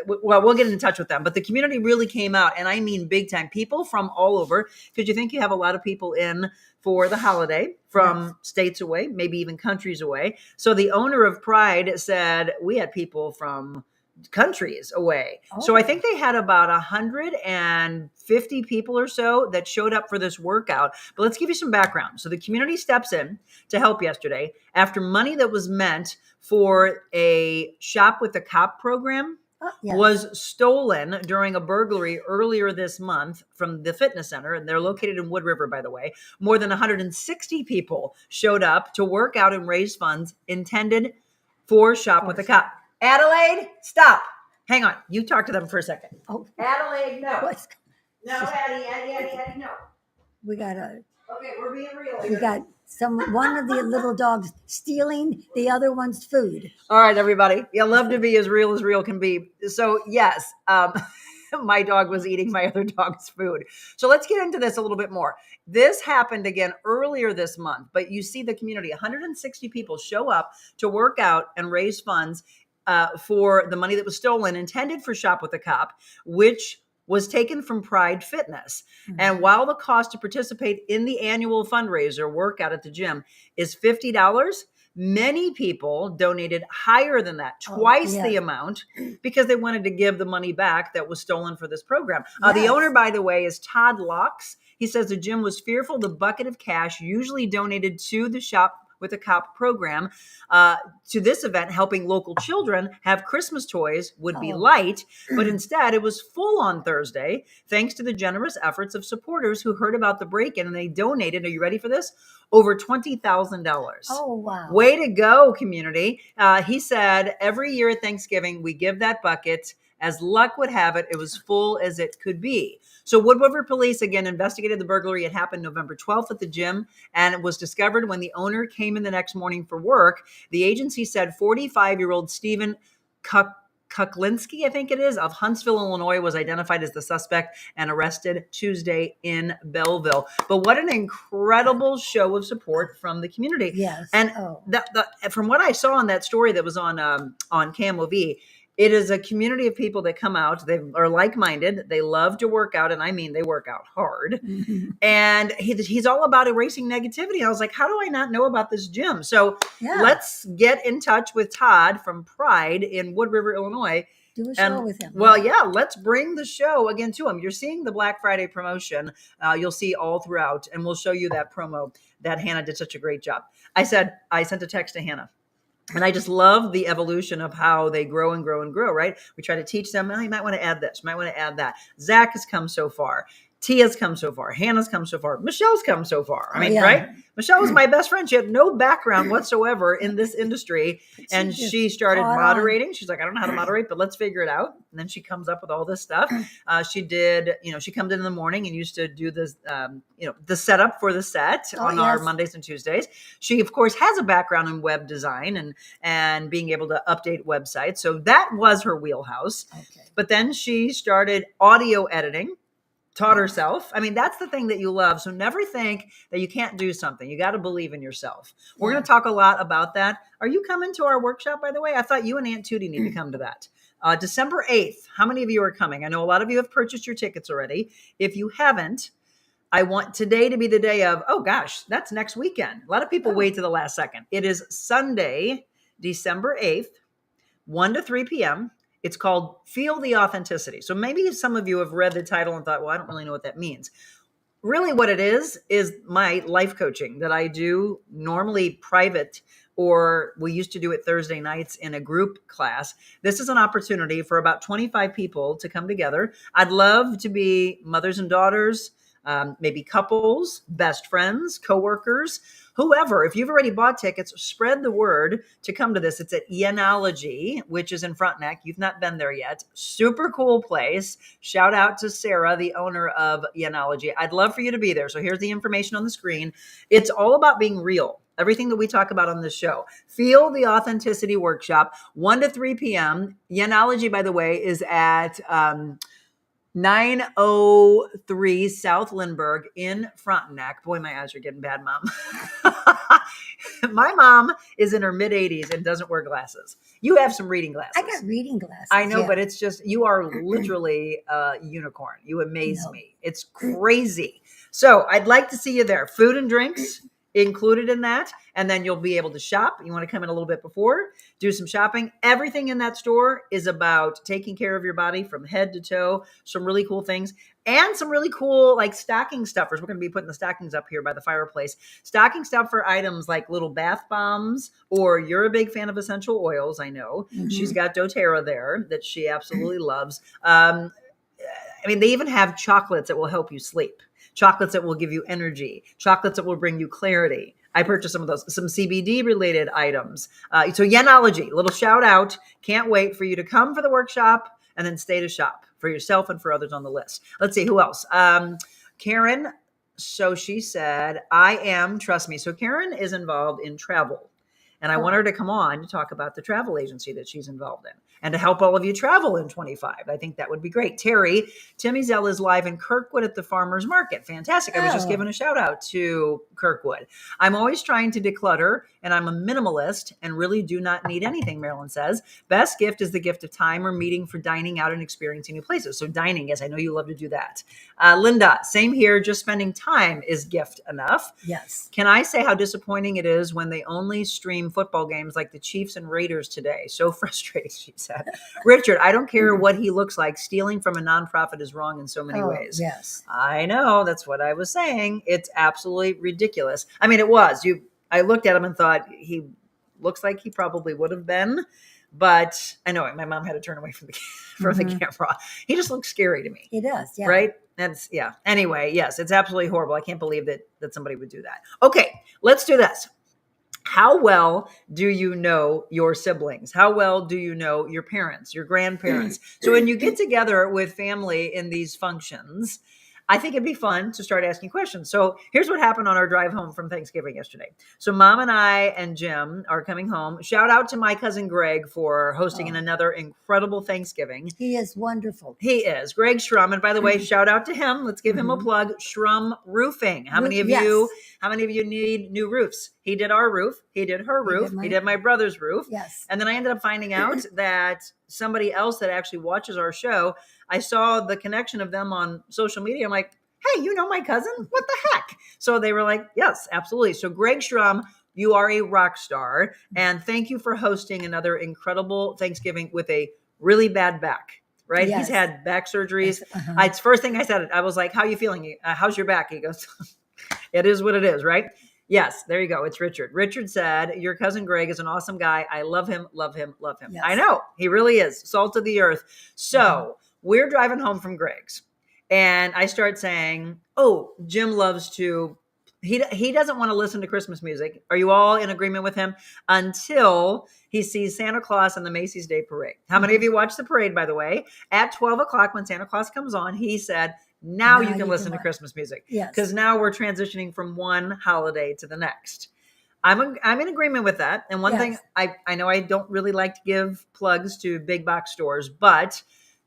we'll get in touch with them. But the community really came out, and I mean big time. People from all over, because you think you have a lot of people in for the holiday from states away, maybe even countries away. So the owner of Pride said, we had people from countries away. So I think they had about 150 people or so that showed up for this workout. But let's give you some background. So the community steps in to help yesterday after money that was meant for a Shop with a Cop program Yes. was stolen during a burglary earlier this month from the fitness center, and they're located in Wood River, by the way. More than 160 people showed up to work out and raise funds intended for Shop with a Cop. Adelaide, stop. Hang on. You talk to them for a second. Oh, Adelaide, no. what's, No, Addie, no. we got Okay, we're being real we here. got one of the little dogs stealing the other one's food. All right, everybody. You love to be as real can be. So yes, my dog was eating my other dog's food. So let's get into this a little bit more. This happened again earlier this month, but you see the community, 160 people show up to work out and raise funds for the money that was stolen, intended for Shop with a Cop, which was taken from Pride Fitness. Mm-hmm. And while the cost to participate in the annual fundraiser workout at the gym is $50, many people donated higher than that, twice the amount, because they wanted to give the money back that was stolen for this program. The Yes. owner, by the way, is Todd Locks. He says the gym was fearful the bucket of cash usually donated to the Shop with a Cop program to this event, helping local children have Christmas toys, would be light, but instead it was full on Thursday, thanks to the generous efforts of supporters who heard about the break-in, and they donated, are you ready for this? Over $20,000. Oh, wow. Way to go, community. He said, every year at Thanksgiving, we give that bucket. As luck would have it, it was full as it could be. So Wood River Police again investigated the burglary. It happened November 12th at the gym, and it was discovered when the owner came in the next morning for work. The agency said 45-year-old Stephen Kuklinski, I think it is, of Huntsville, Illinois, was identified as the suspect and arrested Tuesday in Belleville. But what an incredible show of support from the community. Yes. And from what I saw on that story that was on KMOV, it is a community of people that come out. They are like-minded. They love to work out. And I mean, they work out hard. Mm-hmm. And he's all about erasing negativity. I was like, how do I not know about this gym? So let's get in touch with Todd from Pride in Wood River, Illinois. Do a show with him. Well, yeah, let's bring the show again to him. You're seeing the Black Friday promotion. You'll see all throughout. And we'll show you that promo that Hannah did such a great job. I sent a text to Hannah. And I just love the evolution of how they grow and grow and grow, right? We try to teach them, you might want to add this, you might want to add that. Zach has come so far. Tia's come so far. Hannah's come so far. Michelle's come so far. I mean, right? Michelle was my best friend. She had no background whatsoever in this industry. And she started moderating. She's like, I don't know how to moderate, but let's figure it out. And then she comes up with all this stuff. She comes in the morning and used to do this, the setup for the set on our Mondays and Tuesdays. She, of course, has a background in web design and being able to update websites. So that was her wheelhouse. Okay. But then she started audio editing. Taught herself. I mean, that's the thing that you love. So never think that you can't do something. You got to believe in yourself. We're going to talk a lot about that. Are you coming to our workshop, by the way? I thought you and Aunt Tootie need to come to that. December 8th. How many of you are coming? I know a lot of you have purchased your tickets already. If you haven't, I want today to be the day of, oh gosh, that's next weekend. A lot of people wait to the last second. It is Sunday, December 8th, 1 to 3 p.m. It's called Feel the Authenticity. So maybe some of you have read the title and thought, well, I don't really know what that means. Really what it is my life coaching that I do normally private, or we used to do it Thursday nights in a group class. This is an opportunity for about 25 people to come together. I'd love to be mothers and daughters, maybe couples, best friends, coworkers, whoever. If you've already bought tickets, spread the word to come to this. It's at Yenology, which is in Frontenac. You've not been there yet. Super cool place. Shout out to Sarah, the owner of Yenology. I'd love for you to be there. So here's the information on the screen. It's all about being real. Everything that we talk about on this show. Feel the Authenticity Workshop, 1 to 3 p.m. Yenology, by the way, is at 903 South Lindbergh in Frontenac. Boy, my eyes are getting bad, Mom. My mom is in her mid-80s and doesn't wear glasses. You have some reading glasses. I got reading glasses. I know, but it's just, you are literally a unicorn. You amaze me. It's crazy. So I'd like to see you there. Food and drinks included in that. And then you'll be able to shop. You want to come in a little bit before, do some shopping. Everything in that store is about taking care of your body from head to toe. Some really cool things and some really cool like stocking stuffers. We're going to be putting the stockings up here by the fireplace. Stocking stuffer items like little bath bombs, or you're a big fan of essential oils. I know she's got doTERRA there that she absolutely loves. I mean, they even have chocolates that will help you sleep. Chocolates that will give you energy, chocolates that will bring you clarity. I purchased some of those, some CBD related items. So Yenology, little shout out. Can't wait for you to come for the workshop and then stay to shop for yourself and for others on the list. Let's see who else. Karen. So she said, trust me. So Karen is involved in travel. And I want her to come on to talk about the travel agency that she's involved in and to help all of you travel in 25. I think that would be great. Terry, Timmy Zell is live in Kirkwood at the Farmers Market. Fantastic. I was just giving a shout out to Kirkwood. I'm always trying to declutter and I'm a minimalist and really do not need anything, Marilyn says. Best gift is the gift of time or meeting for dining out and experiencing new places. So dining, yes, I know you love to do that. Linda, same here. Just spending time is gift enough. Yes. Can I say how disappointing it is when they only stream football games like the Chiefs and Raiders today? So frustrating, she said. Richard, I don't care what he looks like. Stealing from a nonprofit is wrong in so many ways. Yes. I know. That's what I was saying. It's absolutely ridiculous. I mean, it was. I looked at him and thought he looks like he probably would have been. But I know my mom had to turn away from the camera. He just looks scary to me. He does. Yeah. Right? Anyway, yes, it's absolutely horrible. I can't believe that somebody would do that. Okay, let's do this. How well do you know your siblings? How well do you know your parents, your grandparents? So when you get together with family in these functions, I think it'd be fun to start asking questions. So here's what happened on our drive home from Thanksgiving yesterday. So Mom and I and Jim are coming home. Shout out to my cousin Greg for hosting another incredible Thanksgiving. He is wonderful. He is. Greg Schrum. And by the way, shout out to him. Let's give him a plug. Schrum Roofing. How many of you need new roofs? He did our roof. He did her roof. He did my brother's roof. Yes. And then I ended up finding out that somebody else that actually watches our show, I saw the connection of them on social media. I'm like, hey, you know my cousin? What the heck? So they were like, yes, absolutely. So Greg Schrum, you are a rock star. And thank you for hosting another incredible Thanksgiving with a really bad back. Right? Yes. He's had back surgeries. It's first thing I said, I was like, how are you feeling? How's your back? He goes, it is what it is, right? Yes, there you go. It's Richard. Richard said, your cousin Greg is an awesome guy. I love him, love him, love him. Yes. I know. He really is. Salt of the earth. So we're driving home from Greg's. And I start saying, oh, Jim loves to, he doesn't want to listen to Christmas music. Are you all in agreement with him? Until he sees Santa Claus and the Macy's Day Parade. How many of you watch the parade, by the way? At 12 o'clock when Santa Claus comes on, he said, now you can listen to Christmas music. Yes. Because now we're transitioning from one holiday to the next. I'm in agreement with that. And one thing, I know I don't really like to give plugs to big box stores, but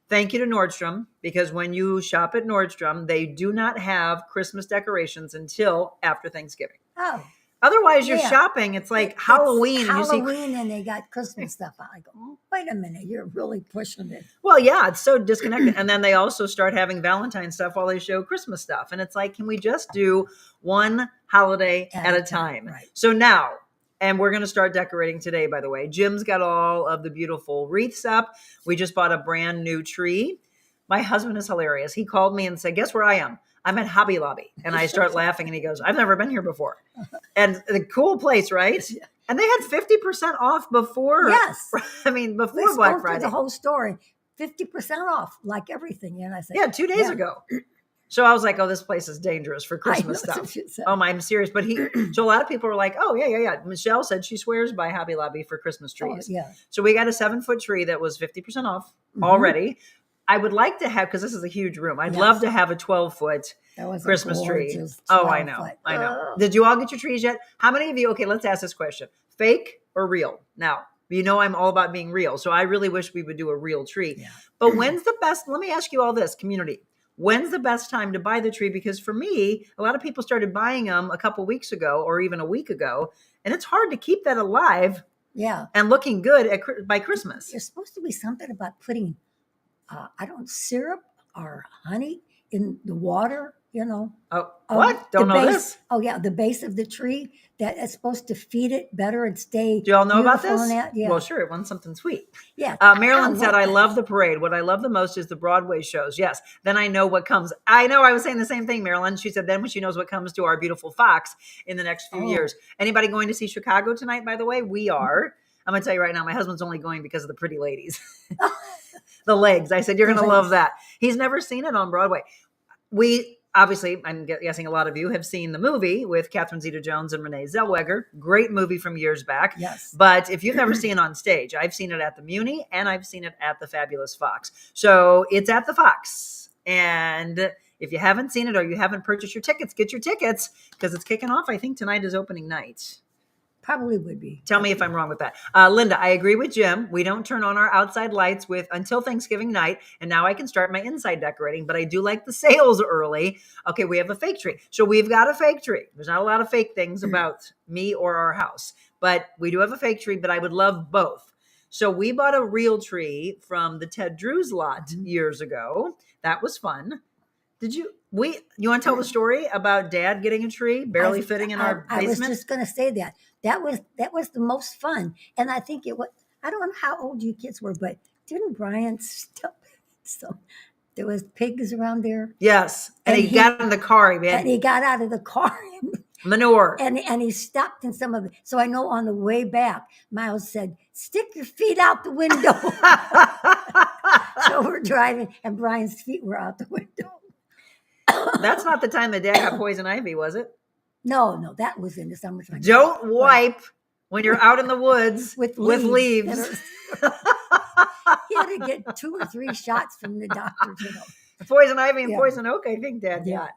thank you to Nordstrom, because when you shop at Nordstrom, they do not have Christmas decorations until after Thanksgiving. Oh. Otherwise, you're shopping. It's like Halloween. It's and Halloween and they got Christmas stuff. I go, oh, wait a minute, you're really pushing it. Well, yeah, it's so disconnected. And then they also start having Valentine's stuff while they show Christmas stuff. And it's like, can we just do one holiday at a time? Right. So now, and we're going to start decorating today, by the way. Jim's got all of the beautiful wreaths up. We just bought a brand new tree. My husband is hilarious. He called me and said, guess where I am? I'm at Hobby Lobby. And I start laughing and he goes, I've never been here before. And the cool place, right? And they had 50% off before. Yes. I mean, before Let's Black go through Friday. the whole story. 50% off, like everything. And I said, Yeah, 2 days ago. So I was like, oh, this place is dangerous for Christmas stuff. Oh, I'm serious. But so a lot of people were like, oh, yeah. Michelle said she swears by Hobby Lobby for Christmas trees. Oh, yeah. So we got a 7-foot tree that was 50% off already. I would like to have, because this is a huge room, I'd love to have a 12-foot Christmas tree. Oh, I know. Did you all get your trees yet? How many of you, okay, let's ask this question. Fake or real? Now, you know I'm all about being real. So I really wish we would do a real tree. Yeah. But when's the best, let me ask you all this, community. When's the best time to buy the tree? Because for me, a lot of people started buying them a couple weeks ago or even a week ago. And it's hard to keep that alive and looking good by Christmas. There's supposed to be something about putting, syrup or honey in the water, you know. Oh, what? Don't the know base, this. Oh yeah, the base of the tree that is supposed to feed it better and stay. Do y'all know about beautiful this? and that? Yeah. Well, sure. It won something sweet. Yeah. Marilyn said, I that. love the parade. What I love the most is the Broadway shows. Yes. Then I know what comes. I know I was saying the same thing, Marilyn. She said, then when she knows what comes to our beautiful Fox in the next few years. Anybody going to see Chicago tonight, by the way? We are. I'm going to tell you right now, my husband's only going because of the pretty ladies. The legs. I said, you're going to love that. He's never seen it on Broadway. We obviously, I'm guessing a lot of you have seen the movie with Catherine Zeta-Jones and Renee Zellweger. Great movie from years back. Yes. But if you've never seen it on stage, I've seen it at the Muni and I've seen it at the Fabulous Fox. So it's at the Fox. And if you haven't seen it or you haven't purchased your tickets, get your tickets because it's kicking off. I think tonight is opening night. Probably would be. Tell me if I'm wrong with that. Linda, I agree with Jim. We don't turn on our outside lights until Thanksgiving night. And now I can start my inside decorating, but I do like the sales early. Okay, we have a fake tree. So we've got a fake tree. There's not a lot of fake things about me or our house, but we do have a fake tree, but I would love both. So we bought a real tree from the Ted Drew's lot years ago. That was fun. You want to tell the story about Dad getting a tree barely fitting in our basement? I was just going to say that. That was the most fun. And I think it was, I don't know how old you kids were, but didn't Brian so there was pigs around there? Yes. And he got in the car. And he got out of the car. Manure. And he stopped in some of it. So I know on the way back, Miles said, stick your feet out the window. So we're driving and Brian's feet were out the window. That's not the time that Dad got poison ivy, was it? No, that was in the summertime. Don't wipe when you're out in the woods with leaves. He had to get 2 or 3 shots from the doctor. Poison ivy and poison oak, I think Dad got.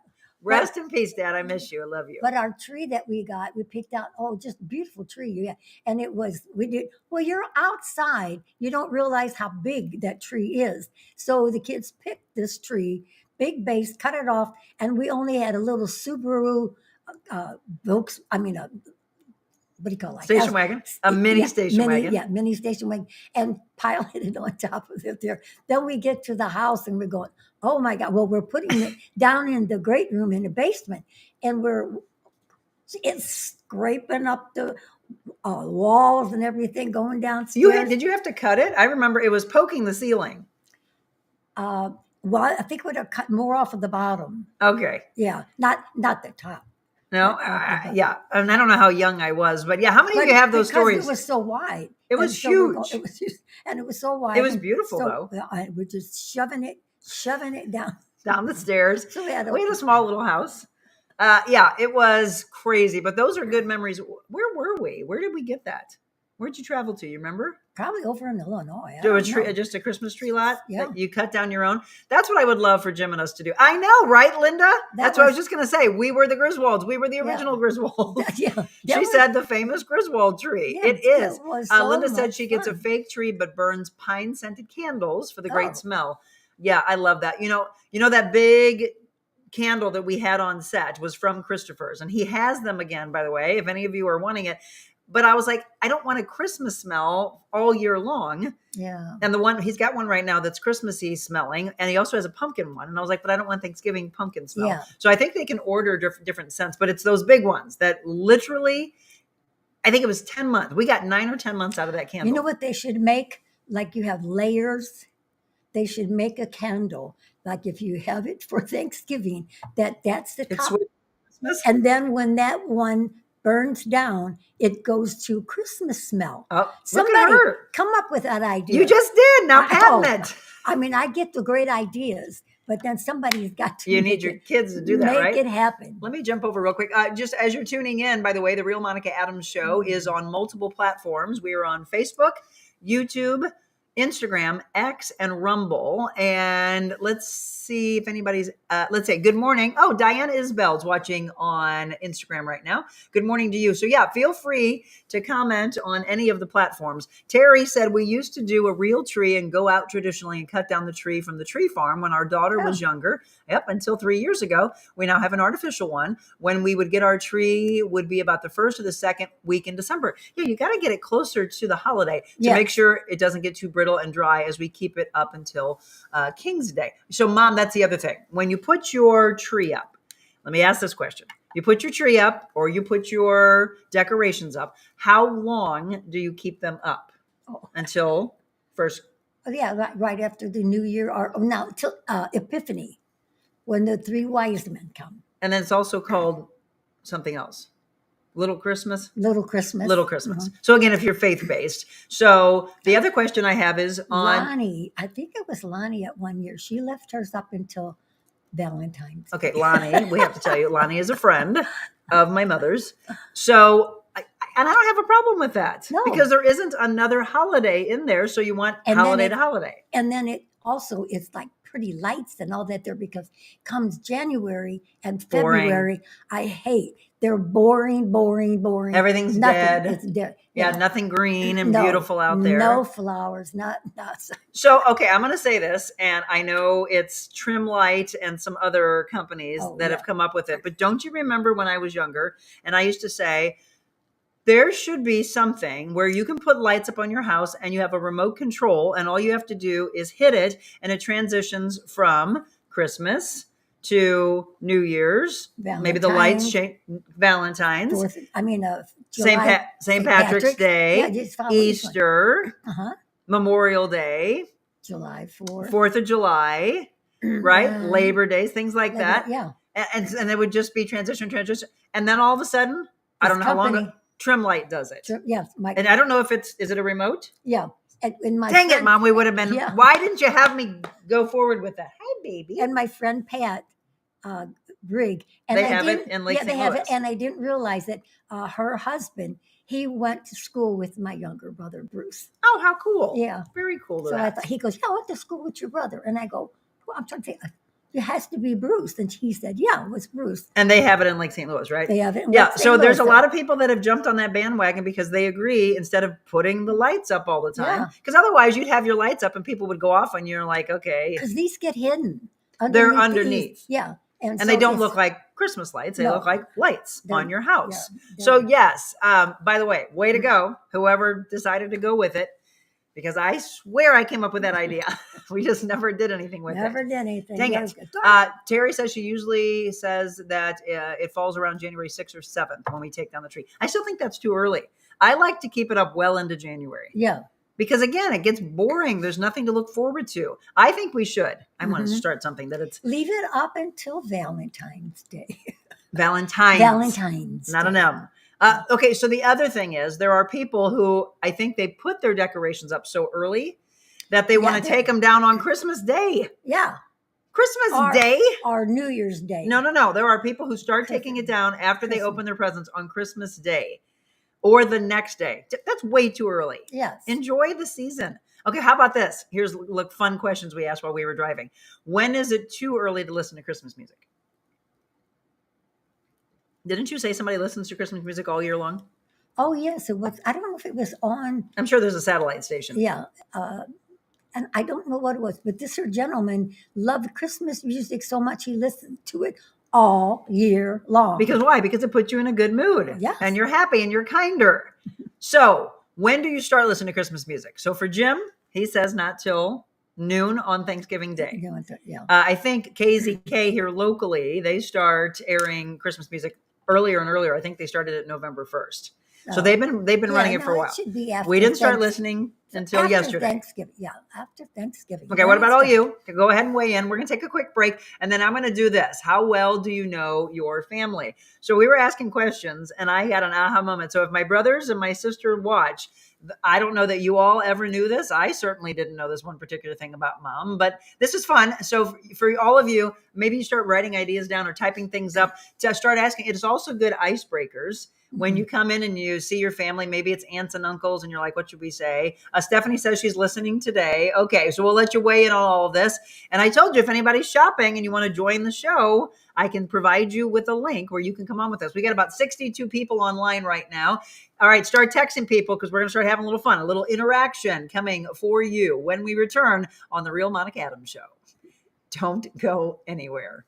Rest But, in peace, Dad. I miss you. I love you. But our tree that we got, we picked out, just beautiful tree. Yeah. And it was, you're outside. You don't realize how big that tree is. So the kids picked this tree, big base, cut it off. And we only had a little Subaru, what do you call it? Station wagon? A mini station wagon. Yeah, mini station wagon. And piloted on top of it there. Then we get to the house and we're going, oh my God. Well, we're putting it down in the great room in the basement. And it's scraping up the walls and everything going downstairs. Did you have to cut it? I remember it was poking the ceiling. Well, I think we'd have cut more off of the bottom. Okay. Yeah, not the top. No, yeah. And I don't know how young I was, but yeah. How many of you have those stories? It was so wide. It was huge. It was so wide. It was beautiful though. We're just shoving it down the stairs. So we had a small little house. Yeah, it was crazy, but those are good memories. Where were we? Where did we get that? Where'd you travel to? You remember? Probably over in Illinois. Just a Christmas tree lot that you cut down your own. That's what I would love for Jim and us to do. I know, right, Linda? That's what I was just going to say. We were the Griswolds. We were the original Griswolds. She said the famous Griswold tree. Yeah, it is. So Linda said she gets a fake tree but burns pine-scented candles for the great smell. Yeah, I love that. You know that big candle that we had on set was from Christopher's, and he has them again, by the way, if any of you are wanting it. But I was like, I don't want a Christmas smell all year long. Yeah. And he's got one right now that's Christmassy smelling. And he also has a pumpkin one. And I was like, but I don't want Thanksgiving pumpkin smell. Yeah. So I think they can order different scents, but it's those big ones that literally, I think it was 10 months. We got 9 or 10 months out of that candle. You know what they should make? Like you have layers. They should make a candle. Like if you have it for Thanksgiving, that's the top. And then when that one burns down, it goes to Christmas smell. Oh, somebody come up with that idea. You just did. Now patent it. I mean, I get the great ideas, but then somebody's got to. You need your kids to do that, right? Make it happen. Let me jump over real quick. Just as you're tuning in, by the way, the Real Monica Adams Show is on multiple platforms. We are on Facebook, YouTube, Instagram, X, and Rumble. And let's see if anybody's, let's say good morning. Oh, Diana Isbell's watching on Instagram right now. Good morning to you. So yeah, feel free to comment on any of the platforms. Terry said we used to do a real tree and go out traditionally and cut down the tree from the tree farm when our daughter was younger. Yep, until 3 years ago. We now have an artificial one. When we would get our tree would be about the first or the second week in December. Yeah, you got to get it closer to the holiday to make sure it doesn't get too brittle and dry as we keep it up until King's Day. So Mom, that's the other thing. When you put your tree up, Let me ask this question. You put your tree up or you put your decorations up. How long do you keep them up? Until first? Yeah, right after the New Year, or now till Epiphany, when the 3 wise men come. And then it's also called something else. Little Christmas? Little Christmas. Little Christmas. So again, if you're faith-based. So the other question I have is on Lonnie. I think it was Lonnie at one year. She left hers up until Valentine's. Okay, Lonnie, we have to tell you, Lonnie is a friend of my mother's. So, and I don't have a problem with that. No. Because there isn't another holiday in there. So you want holiday to holiday. And then it also, it's like pretty lights and all that there, because comes January and February, I hate. They're boring. Everything's nothing. dead. It's dead. Yeah, nothing green and beautiful out there. No flowers, not. So, okay, I'm going to say this, and I know it's Trimlight and some other companies that have come up with it, but don't you remember when I was younger, and I used to say, there should be something where you can put lights up on your house and you have a remote control, and all you have to do is hit it, and it transitions from Christmas to New Year's. Maybe the lights change. Valentine's. July, St. Patrick's Day. Easter. Memorial Day. July 4th. 4th of July. Right? Labor Days, things like that. Yeah. And it would just be transition. And then all of a sudden, I don't know how long Trimlight does it. Yes. And I don't know if is it a remote? Yeah. Dang it, Mom, we would have been. Yeah. Why didn't you have me go forward with that? Hi, baby. And my friend Pat Brigg. And they have it in Lake St. Louis. Have it, and I didn't realize that her husband, he went to school with my younger brother, Bruce. Oh, how cool. Yeah. Very cool. So I thought, he goes, yeah, I went to school with your brother. And I go, well, I'm trying to say, it has to be Bruce. And he said, yeah, it was Bruce. And they have it in Lake St. Louis, right? They have it in Lake St. So Louis. There's a lot of people that have jumped on that bandwagon because they agree instead of putting the lights up all the time. Because otherwise you'd have your lights up and people would go off on you and like, okay. Because these get hidden. They're underneath. Yeah. And they don't look like Christmas lights. They look like lights on your house. Yeah, so yes, by the way, way to go, whoever decided to go with it, because I swear I came up with that idea. We just never did anything with it. Never did anything. Dang it. Terry says she usually says that it falls around January 6th or 7th when we take down the tree. I still think that's too early. I like to keep it up well into January. Yeah. Because again, it gets boring. There's nothing to look forward to. I think we should. I want to start something that it's... Leave it up until Valentine's Day. Valentine's. Not an M. Okay, so the other thing is there are people who I think they put their decorations up so early that they want to take them down on Christmas Day. Yeah. Christmas Day? Or New Year's Day. No. There are people who start taking it down after they open their presents on Christmas Day. Or the next day. That's way too early. Yes. Enjoy the season. Okay, how about this? Here's fun questions we asked while we were driving. When is it too early to listen to Christmas music? Didn't you say somebody listens to Christmas music all year long? Oh, yes. It was. I don't know if it was on. I'm sure there's a satellite station. Yeah. And I don't know what it was, but this gentleman loved Christmas music so much he listened to it all year long. Because why? Because it puts you in a good mood. Yes. And you're happy and you're kinder. So when do you start listening to Christmas music? So for Jim, he says not till noon on Thanksgiving Day. Yeah. I think KZK here locally, they start airing Christmas music earlier and earlier. I think they started at November 1st. So they've been running it for a while. We didn't start listening until yesterday. Thanksgiving. Yeah, after Thanksgiving. Okay, what about all you? Go ahead and weigh in. We're going to take a quick break, and then I'm going to do this. How well do you know your family? So we were asking questions, and I had an aha moment. So if my brothers and my sister watch, I don't know that you all ever knew this. I certainly didn't know this one particular thing about Mom, but this is fun. So for all of you, maybe you start writing ideas down or typing things up to start asking. It is also good icebreakers. When you come in and you see your family, maybe it's aunts and uncles, and you're like, what should we say? Stephanie says she's listening today. Okay, so we'll let you weigh in on all of this. And I told you, if anybody's shopping and you want to join the show, I can provide you with a link where you can come on with us. We got about 62 people online right now. All right, start texting people because we're going to start having a little fun, a little interaction coming for you when we return on The Real Monica Adams Show. Don't go anywhere.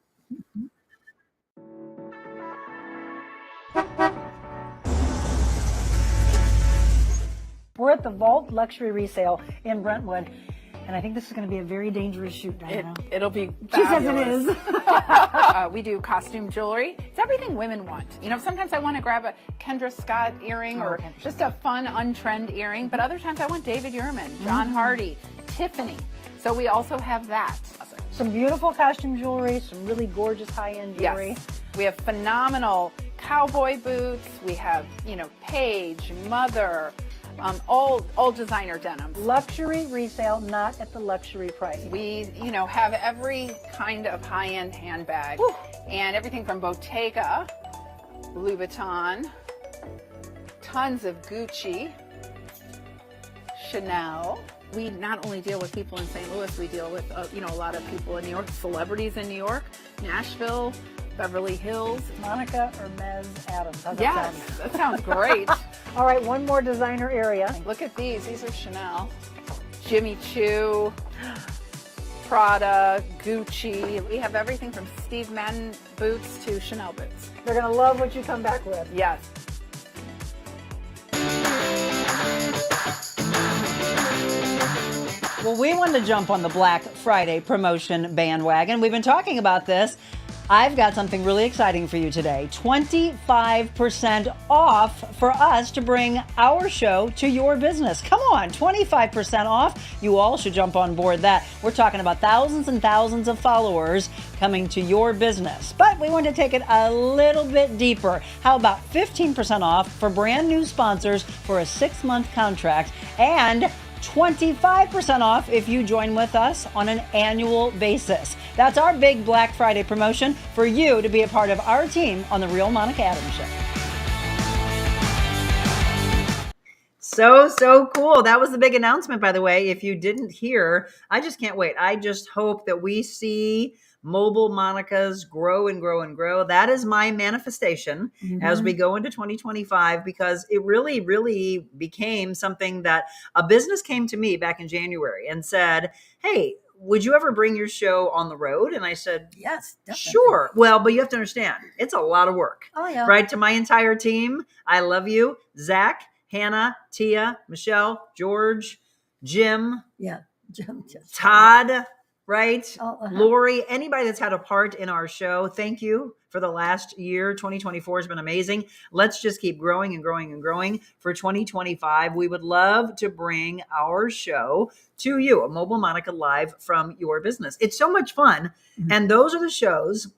We're at the Vault Luxury Resale in Brentwood. And I think this is going to be a very dangerous shoot, Diana. It'll be She says it fabulous. is. We do costume jewelry. It's everything women want. You know, sometimes I want to grab a Kendra Scott earring or just a fun, untrend earring, but other times I want David Yurman, John Hardy, Tiffany. So we also have that. Some beautiful costume jewelry, some really gorgeous high-end jewelry. Yes. We have phenomenal cowboy boots. We have, Paige, Mother, all designer denim. Luxury resale, not at the luxury price. We, have every kind of high-end handbag. Whew. And everything from Bottega, Louis Vuitton, tons of Gucci, Chanel. We not only deal with people in St. Louis, we deal with, a lot of people in New York, celebrities in New York, Nashville, Beverly Hills. Monica or Ms. Adams. How's that Yes, sound? that sounds great. All right, one more designer area. Look at these. These are Chanel, Jimmy Choo, Prada, Gucci. We have everything from Steve Madden boots to Chanel boots. They're going to love what you come back with. Yes. Well, we wanted to jump on the Black Friday promotion bandwagon. We've been talking about this. I've got something really exciting for you today. 25% off for us to bring our show to your business. Come on, 25% off. You all should jump on board that. We're talking about thousands and thousands of followers coming to your business. But we want to take it a little bit deeper. How about 15% off for brand new sponsors for a 6-month contract, and 25% off if you join with us on an annual basis. That's our big Black Friday promotion for you to be a part of our team on The Real Monica Adams Show. So cool. That was the big announcement, by the way. If you didn't hear, I just can't wait. I just hope that we see mobile Monicas grow and grow and grow. That is my manifestation as we go into 2025, because it really, really became something that a business came to me back in January and said, hey, would you ever bring your show on the road? And I said, Yes, definitely. sure. Well, but you have to understand, it's a lot of work. Oh, yeah. Right? To my entire team, I love you. Zach, Hannah, Tia, Michelle, George, Jim, Yeah. Jim just. Todd, right? Oh, Lori, anybody that's had a part in our show, thank you for the last year. 2024 has been amazing. Let's just keep growing and growing and growing. For 2025, we would love to bring our show to you, a Mobile Monica live from your business. It's so much fun. And those are the shows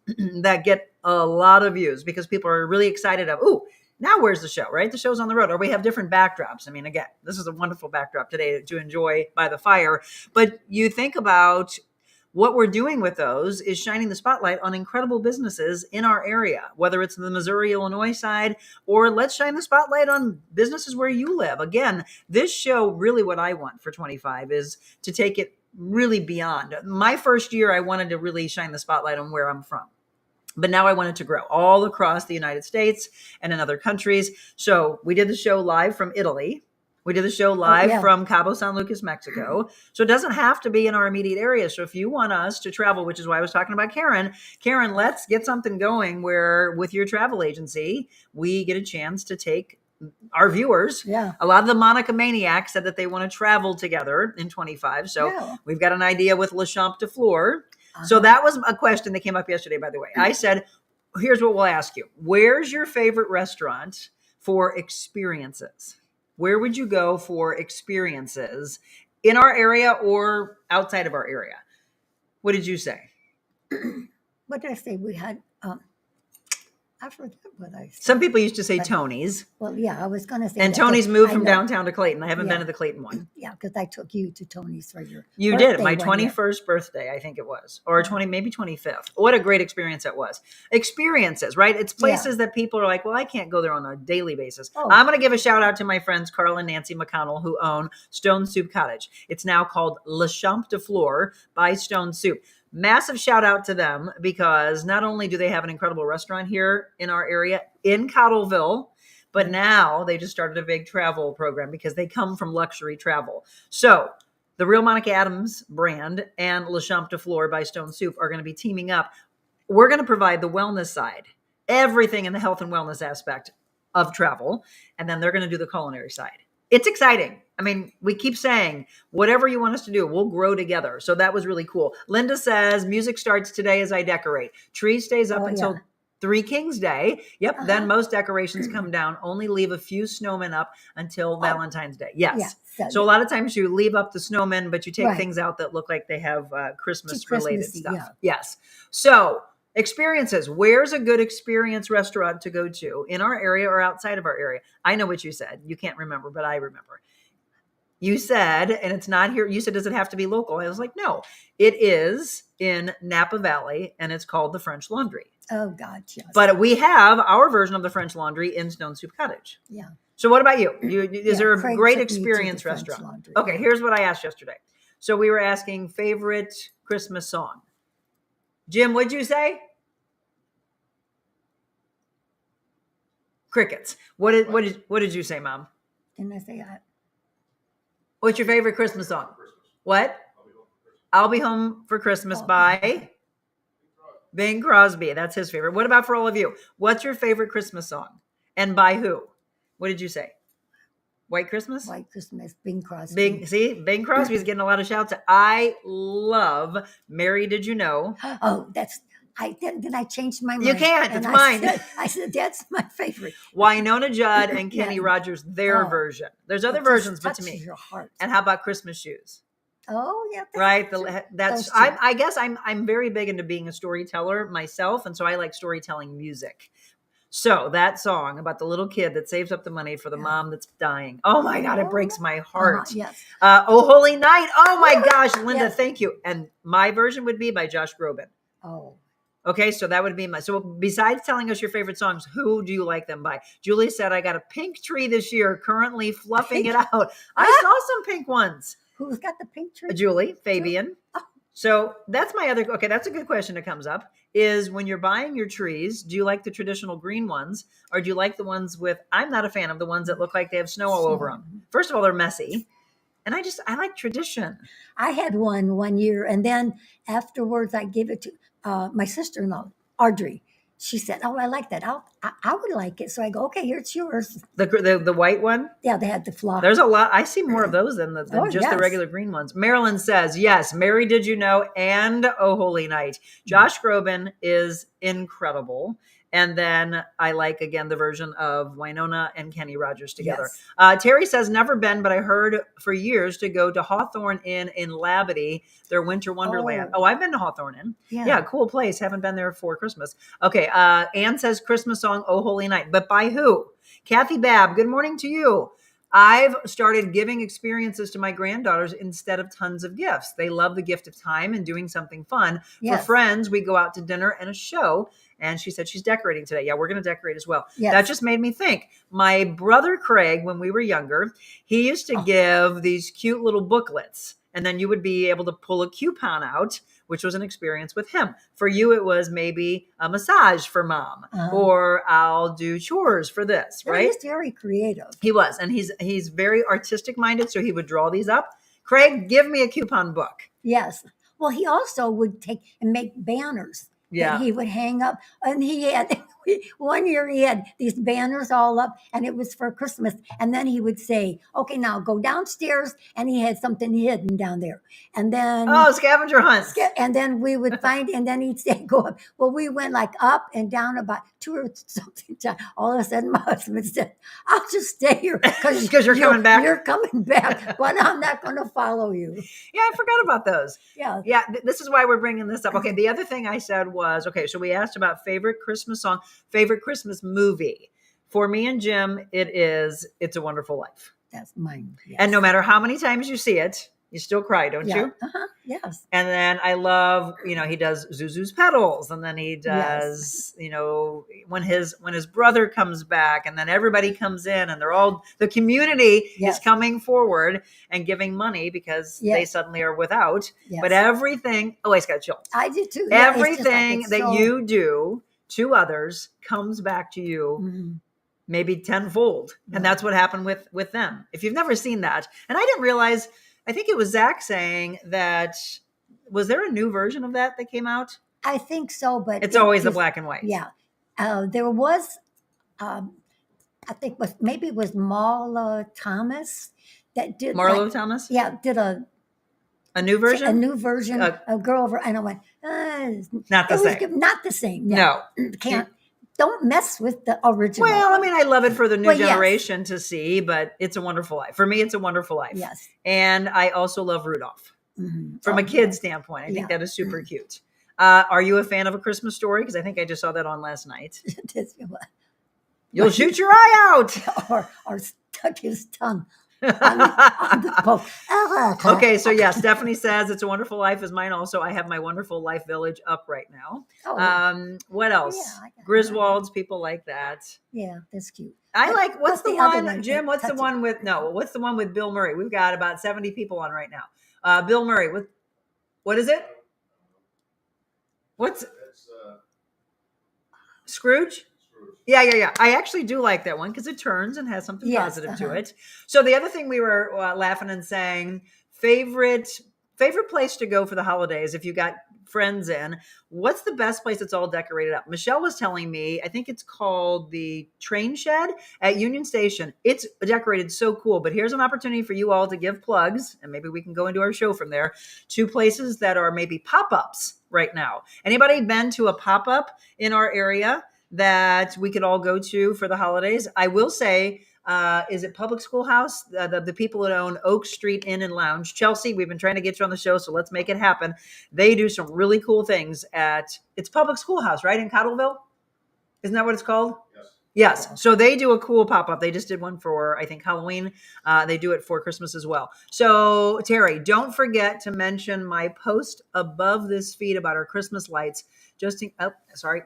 that get a lot of views because people are really excited of, ooh, now where's the show, right? The show's on the road, or we have different backdrops. I mean, again, this is a wonderful backdrop today to enjoy by the fire. But you think about what we're doing with those is shining the spotlight on incredible businesses in our area, whether it's the Missouri, Illinois side, or let's shine the spotlight on businesses where you live. Again, this show, really what I want for 25 is to take it really beyond. My first year, I wanted to really shine the spotlight on where I'm from. But now I want it to grow all across the United States and in other countries. So we did the show live from Italy. We did the show live from Cabo San Lucas, Mexico. So it doesn't have to be in our immediate area. So if you want us to travel, which is why I was talking about Karen, let's get something going where with your travel agency, we get a chance to take our viewers. Yeah. A lot of the Monica Maniacs said that they want to travel together in 25. So we've got an idea with Le Champ de Fleur. So that was a question that came up yesterday, by the way. I said, here's what we'll ask you. Where's your favorite restaurant for experiences? Where would you go for experiences in our area or outside of our area? What did you say? What did I say? We had, I forget what I said. Some people used to say Tony's. Well, yeah, I was going to say And that, Tony's 'cause moved I from know- downtown to Clayton. I haven't Yeah. been to the Clayton one. Yeah, because I took you to Tony's for your You did. birthday My one year. 21st birthday, I think it was. Or maybe 25th. What a great experience that was. Experiences, right? It's places that people are like, well, I can't go there on a daily basis. Oh. I'm going to give a shout out to my friends Carl and Nancy McConnell, who own Stone Soup Cottage. It's now called Le Champ de Fleur by Stone Soup. Massive shout out to them, because not only do they have an incredible restaurant here in our area in Cottleville, but now they just started a big travel program because they come from luxury travel. So the Real Monica Adams brand and Le Champ de Fleur by Stone Soup are going to be teaming up. We're going to provide the wellness side, everything in the health and wellness aspect of travel. And then they're going to do the culinary side. It's exciting. I mean, we keep saying, whatever you want us to do, we'll grow together. So that was really cool. Linda says, music starts today as I decorate. Tree stays up until 3 Kings Day. Yep. Then most decorations come down. Only leave a few snowmen up until Valentine's Day. Yes. So a lot of times you leave up the snowmen, but you take things out that look like they have Christmas-related stuff. Yeah. Yes. So experiences. Where's a good experience restaurant to go to in our area or outside of our area? I know what you said. You can't remember, but I remember. You said, and it's not here. You said, does it have to be local? I was like, no, it is in Napa Valley, and it's called the French Laundry. Oh, God, yes. But we have our version of the French Laundry in Stone Soup Cottage. Yeah. So what about you? Is there a great experience restaurant? Okay, here's what I asked yesterday. So we were asking favorite Christmas song. Jim, what'd you say? Crickets. What did you say, Mom? Didn't I say that? What's your favorite Christmas song? What? I'll Be Home for Christmas by Bing Crosby. That's his favorite. What about for all of you? What's your favorite Christmas song? And by who? What did you say? White Christmas? White Christmas, Bing Crosby. Bing Crosby's getting a lot of shouts. I love Mary Did You Know? Oh, then I changed my mind. You can't. It's mine. I said, that's my favorite. Winona Judd and Kenny Rogers, their version. There's other versions, but to me. Your heart. And how about Christmas Shoes? Oh, yeah. Right. I guess I'm very big into being a storyteller myself. And so I like storytelling music. So that song about the little kid that saves up the money for the mom that's dying. Oh my God, it breaks my heart. Yes. Oh, Holy Night. Oh my gosh, Linda, thank you. And my version would be by Josh Groban. Oh. Okay, so that would be so besides telling us your favorite songs, who do you like them by? Julie said, I got a pink tree this year, currently fluffing it out. I saw some pink ones. Who's got the pink tree? Julie, Fabian. Oh. So that's that's a good question that comes up is when you're buying your trees, do you like the traditional green ones or do you like the ones I'm not a fan of the ones that look like they have snow all over them. First of all, they're messy. And I like tradition. I had one year and then afterwards I gave it to my sister-in-law, Audrey. She said, oh, I like that. I would like it. So I go, okay, here it's yours. The white one? Yeah, they had the flock. There's a lot. I see more of those than just the regular green ones. Marilyn says, yes, Mary Did You Know and Oh Holy Night. Josh Groban is incredible. And then I like, again, the version of Winona and Kenny Rogers together. Yes. Terry says, never been, but I heard for years to go to Hawthorne Inn in Labadee, their winter wonderland. Oh, I've been to Hawthorne Inn. Yeah, cool place. Haven't been there for Christmas. Okay, Ann says, Christmas song, Oh Holy Night. But by who? Kathy Babb, good morning to you. I've started giving experiences to my granddaughters instead of tons of gifts. They love the gift of time and doing something fun. Yes. For friends, we go out to dinner and a show. And she said she's decorating today. Yeah, we're going to decorate as well. Yes. That just made me think. My brother Craig, when we were younger, he used to give these cute little booklets. And then you would be able to pull a coupon out, which was an experience with him. For you, it was maybe a massage for mom, or I'll do chores for this, right? He was very creative. He was. And he's very artistic minded. So he would draw these up. Craig, give me a coupon book. Yes. Well, he also would take and make banners. Yeah, he would hang up, and he had 1 year he had these banners all up, and it was for Christmas. And then he would say, "Okay, now go downstairs," and he had something hidden down there. And then scavenger hunt. And then we would find, and then he'd say, "Go up." Well, we went like up and down about 2 or something times. All of a sudden, my husband said, "I'll just stay here because you're coming back. You're coming back, but I'm not going to follow you." Yeah, I forgot about those. Yeah, This is why we're bringing this up. Okay, the other thing I said was, okay, so we asked about favorite Christmas song, favorite Christmas movie. For me and Jim, It's a Wonderful Life. That's mine. Yes. And no matter how many times you see it, you still cry, don't you? Yes. And then I love, he does Zuzu's Petals, and then he does, when his brother comes back, and then everybody comes in, and the community is coming forward and giving money because they suddenly are without. Yes. But everything, I just got chills. I did too. Everything that you do to others comes back to you. Maybe tenfold. And that's what happened with them. If you've never seen that. And I didn't realize, I think it was Zach saying that, was there a new version of that came out? I think so, but it's always the black and white. Yeah. There was, I think maybe it was Mala Thomas that did Marlo Thomas? Yeah, did a new version? A new version of Girl Over. And I went, not the same. Good. Not the same. No. Can't. Don't mess with the original. Well, I mean, I love it for the new generation to see, but It's a Wonderful Life. For me, It's a Wonderful Life. Yes. And I also love Rudolph. From a kid's standpoint. I think that is super cute. Are you a fan of A Christmas Story? Because I think I just saw that on last night. You'll shoot your eye out. or stuck his tongue on the post. Okay, so yeah, Stephanie says It's a Wonderful Life is mine also. I have my Wonderful Life Village up right now. What else? Griswolds, people like that. Yeah, that's cute. I like, what's the one, Jim? What's the one with Bill Murray? We've got about 70 people on right now. Bill Murray, what is it? What's Scrooge? Yeah. I actually do like that one because it turns and has something positive to it. So the other thing we were laughing and saying, favorite place to go for the holidays if you got friends in, what's the best place that's all decorated up? Michelle was telling me, I think it's called the Train Shed at Union Station. It's decorated so cool, but here's an opportunity for you all to give plugs, and maybe we can go into our show from there, to places that are maybe pop-ups right now. Anybody been to a pop-up in our area that we could all go to for the holidays? I will say, is it Public Schoolhouse? The people that own Oak Street Inn and Lounge. Chelsea, we've been trying to get you on the show, so let's make it happen. They do some really cool things it's Public Schoolhouse, right? In Cottleville? Isn't that what it's called? Yes. So they do a cool pop-up. They just did one for, I think, Halloween. They do it for Christmas as well. So Terry, don't forget to mention my post above this feed about our Christmas lights. We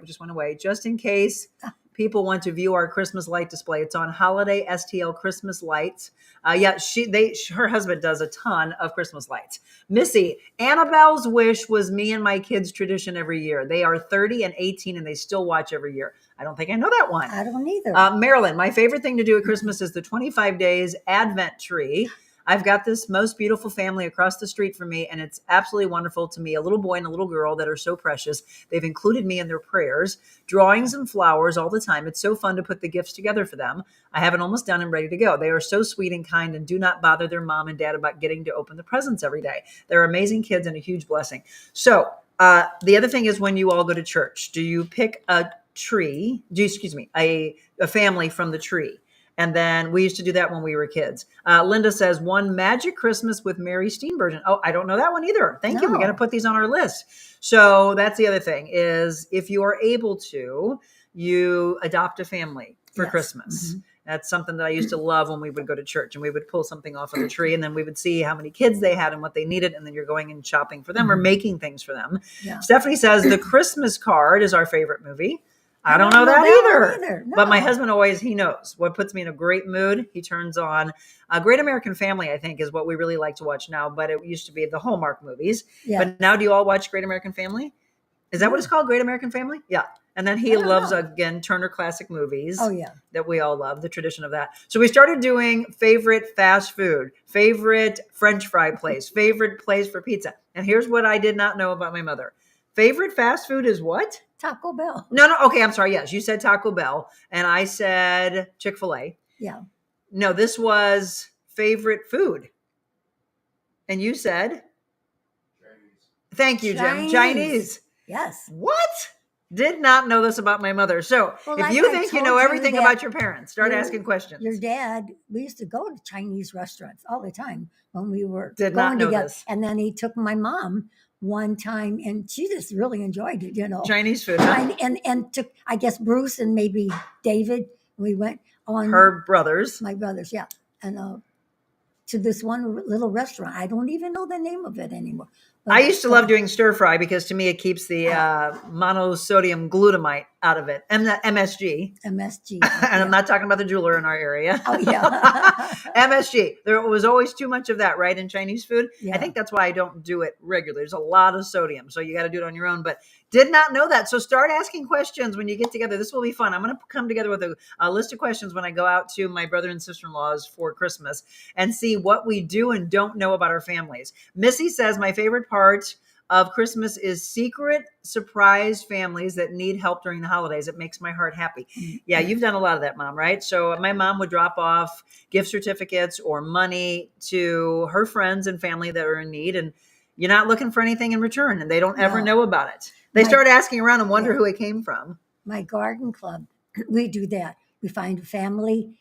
just went away. Just in case people want to view our Christmas light display. It's on Holiday STL Christmas Lights. Her husband does a ton of Christmas lights. Missy, Annabelle's Wish was me and my kids' tradition every year. They are 30 and 18 and they still watch every year. I don't think I know that one. I don't either. Marilyn, my favorite thing to do at Christmas is the 25 days Advent tree. I've got this most beautiful family across the street from me, and it's absolutely wonderful to me. A little boy and a little girl that are so precious. They've included me in their prayers, drawings and flowers all the time. It's so fun to put the gifts together for them. I have it almost done and ready to go. They are so sweet and kind and do not bother their mom and dad about getting to open the presents every day. They're amazing kids and a huge blessing. So the other thing is, when you all go to church, do you pick a family from the tree? And then we used to do that when we were kids. Linda says, One Magic Christmas with Mary Steenburgen. Oh, I don't know that one either. Thank you. We got to put these on our list. So that's the other thing is, if you are able to, you adopt a family for Christmas. Mm-hmm. That's something that I used to love when we would go to church and we would pull something off of the tree and then we would see how many kids they had and what they needed. And then you're going and shopping for them or making things for them. Yeah. Stephanie says, The Christmas Card is our favorite movie. I don't know that either. No. But my husband he knows what puts me in a great mood. He turns on Great American Family, I think, is what we really like to watch now. But it used to be the Hallmark movies. Yeah. But now do you all watch Great American Family? Is that what it's called? Great American Family? Yeah. And then he loves, again, Turner Classic Movies. Oh, yeah. That we all love, the tradition of that. So we started doing favorite fast food, favorite French fry place, favorite place for pizza. And here's what I did not know about my mother. Favorite fast food is what? Taco Bell. No. Okay, I'm sorry. Yes, you said Taco Bell. And I said Chick-fil-A. Yeah. No, this was favorite food. And you said? Chinese. Thank you, Jim. Chinese. Yes. What? Did not know this about my mother. So if you think you know everything about your parents, start asking questions. Your dad, we used to go to Chinese restaurants all the time when we were going together. This. And then he took my mom one time and she just really enjoyed it, Chinese food. Huh? And took, I guess, Bruce and maybe David. We went on. Her brothers. My brothers, yeah. And to this one little restaurant. I don't even know the name of it anymore. I used to love doing stir fry because to me it keeps the monosodium glutamate out of it. And the MSG. MSG. And I'm not talking about the jeweler in our area. Oh, yeah. MSG. There was always too much of that, right, in Chinese food. Yeah. I think that's why I don't do it regularly. There's a lot of sodium, so you got to do it on your own. But did not know that. So start asking questions when you get together. This will be fun. I'm going to come together with a list of questions when I go out to my brother and sister-in-laws for Christmas and see what we do and don't know about our families. Missy says, my favorite part of Christmas is secret surprise families that need help during the holidays. It makes my heart happy. Yeah, you've done a lot of that, Mom, right? So my mom would drop off gift certificates or money to her friends and family that are in need, and you're not looking for anything in return, and they don't ever know about it. They start asking around and wonder who it came from. My garden club, we do that. We find a family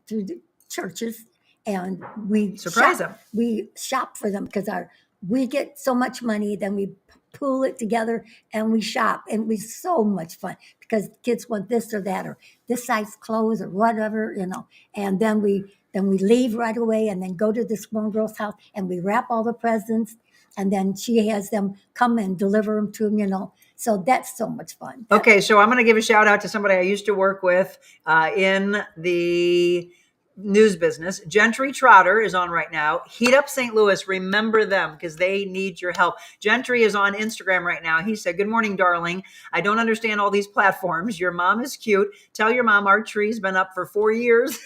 through the churches, and we surprise them. We shop for them because we get so much money, then we pool it together and we shop, and we so much fun because kids want this or that or this size clothes or whatever, and then we leave right away and then go to this one girl's house and we wrap all the presents, and then she has them come and deliver them to them, So that's so much fun. Okay, so I'm going to give a shout out to somebody I used to work with in the news business. Gentry Trotter is on right now. Heat Up St. Louis. Remember them because they need your help. Gentry is on Instagram right now. He said, "Good morning, darling. I don't understand all these platforms. Your mom is cute. Tell your mom our tree's been up for 4 years."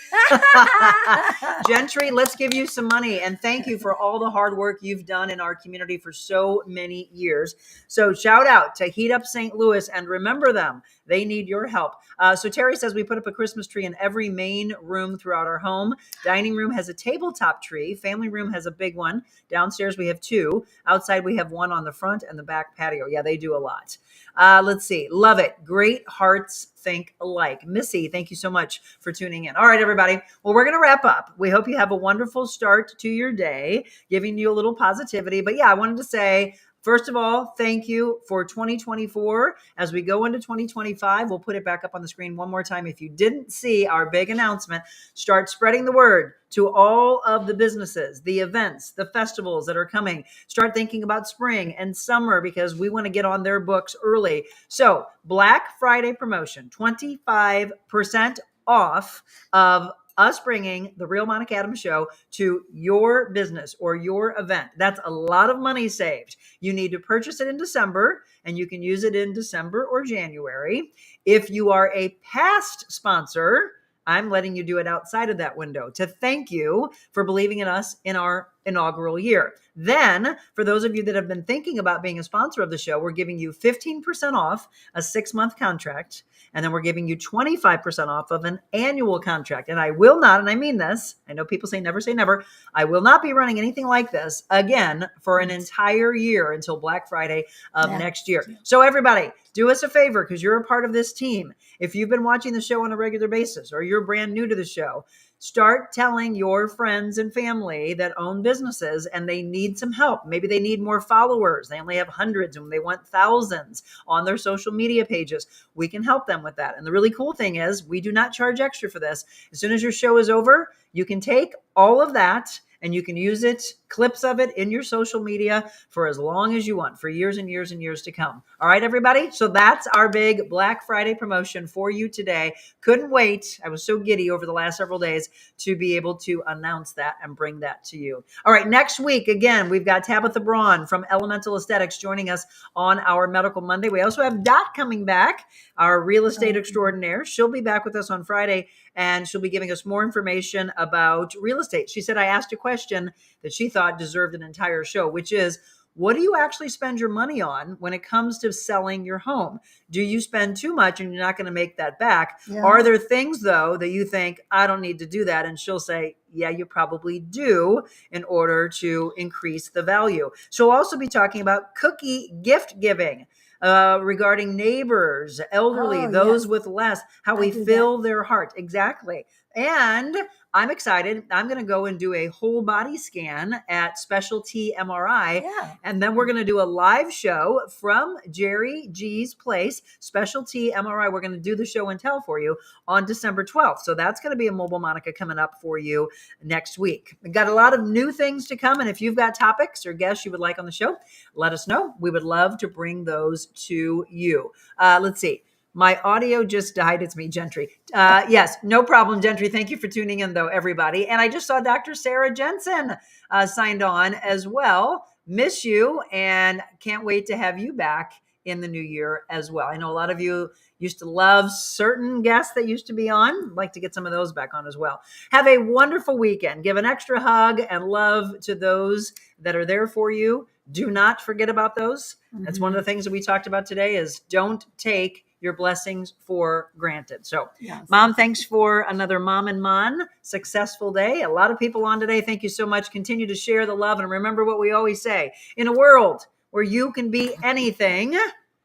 Gentry, let's give you some money. And thank you for all the hard work you've done in our community for so many years. So shout out to Heat Up St. Louis and remember them. They need your help. So Terry says we put up a Christmas tree in every main room throughout our home. Dining room has a tabletop tree. Family room has a big one. Downstairs we have 2. Outside we have 1 on the front and the back patio. Yeah, they do a lot. Let's see. Love it. Great hearts think alike. Missy, thank you so much for tuning in. All right, everybody. Well, we're going to wrap up. We hope you have a wonderful start to your day, giving you a little positivity. But yeah, I wanted to say, first of all, thank you for 2024. As we go into 2025, we'll put it back up on the screen one more time. If you didn't see our big announcement, start spreading the word to all of the businesses, the events, the festivals that are coming. Start thinking about spring and summer because we want to get on their books early. So Black Friday promotion, 25% off of us bringing the Real Monica Adams show to your business or your event. That's a lot of money saved. You need to purchase it in December, and you can use it in December or January. If you are a past sponsor, I'm letting you do it outside of that window to thank you for believing in us in our inaugural year. Then, for those of you that have been thinking about being a sponsor of the show, we're giving you 15% off a 6-month contract. And then we're giving you 25% off of an annual contract. And I will not, and I mean this, I know people say never, I will not be running anything like this again for an entire year until Black Friday of next year. So everybody, do us a favor because you're a part of this team. If you've been watching the show on a regular basis or you're brand new to the show, start telling your friends and family that own businesses and they need some help. Maybe they need more followers. They only have hundreds and they want thousands on their social media pages. We can help them with that. And the really cool thing is we do not charge extra for this. As soon as your show is over, you can take all of that and you can use it, clips of it in your social media for as long as you want, for years and years and years to come. All right, everybody? So that's our big Black Friday promotion for you today. Couldn't wait. I was so giddy over the last several days to be able to announce that and bring that to you. All right, next week, again, we've got Tabitha Braun from Elemental Aesthetics joining us on our Medical Monday. We also have Dot coming back, our real estate extraordinaire. She'll be back with us on Friday, and she'll be giving us more information about real estate. She said I asked a question that she thought deserved an entire show, which is, what do you actually spend your money on when it comes to selling your home? Do you spend too much and you're not going to make that back? Yeah. Are there things, though, that you think, I don't need to do that? And she'll say, yeah, you probably do in order to increase the value. She'll also be talking about cookie gift giving. Regarding neighbors, elderly, those with less, how we fill their heart. Exactly. And I'm excited. I'm going to go and do a whole body scan at Specialty MRI. Yeah. And then we're going to do a live show from Jerry G's place, Specialty MRI. We're going to do the show and tell for you on December 12th. So that's going to be a Mobile Monica coming up for you next week. We've got a lot of new things to come. And if you've got topics or guests you would like on the show, let us know. We would love to bring those to you. Let's see. My audio just died. It's me, Gentry. Yes, no problem, Gentry. Thank you for tuning in, though, everybody. And I just saw Dr. Sarah Jensen signed on as well. Miss you and can't wait to have you back in the new year as well. I know a lot of you used to love certain guests that used to be on. I'd like to get some of those back on as well. Have a wonderful weekend. Give an extra hug and love to those that are there for you Do not forget about those. That's one of the things that we talked about today is don't take your blessings for granted. So, Yes. Mom, thanks for another Mom and Mon successful day. A lot of people on today. Thank you so much. Continue to share the love. And remember what we always say, in a world where you can be anything,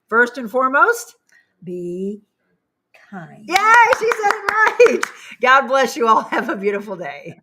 first and foremost, Be kind. yeah, she said it right. God bless you all. Have a beautiful day.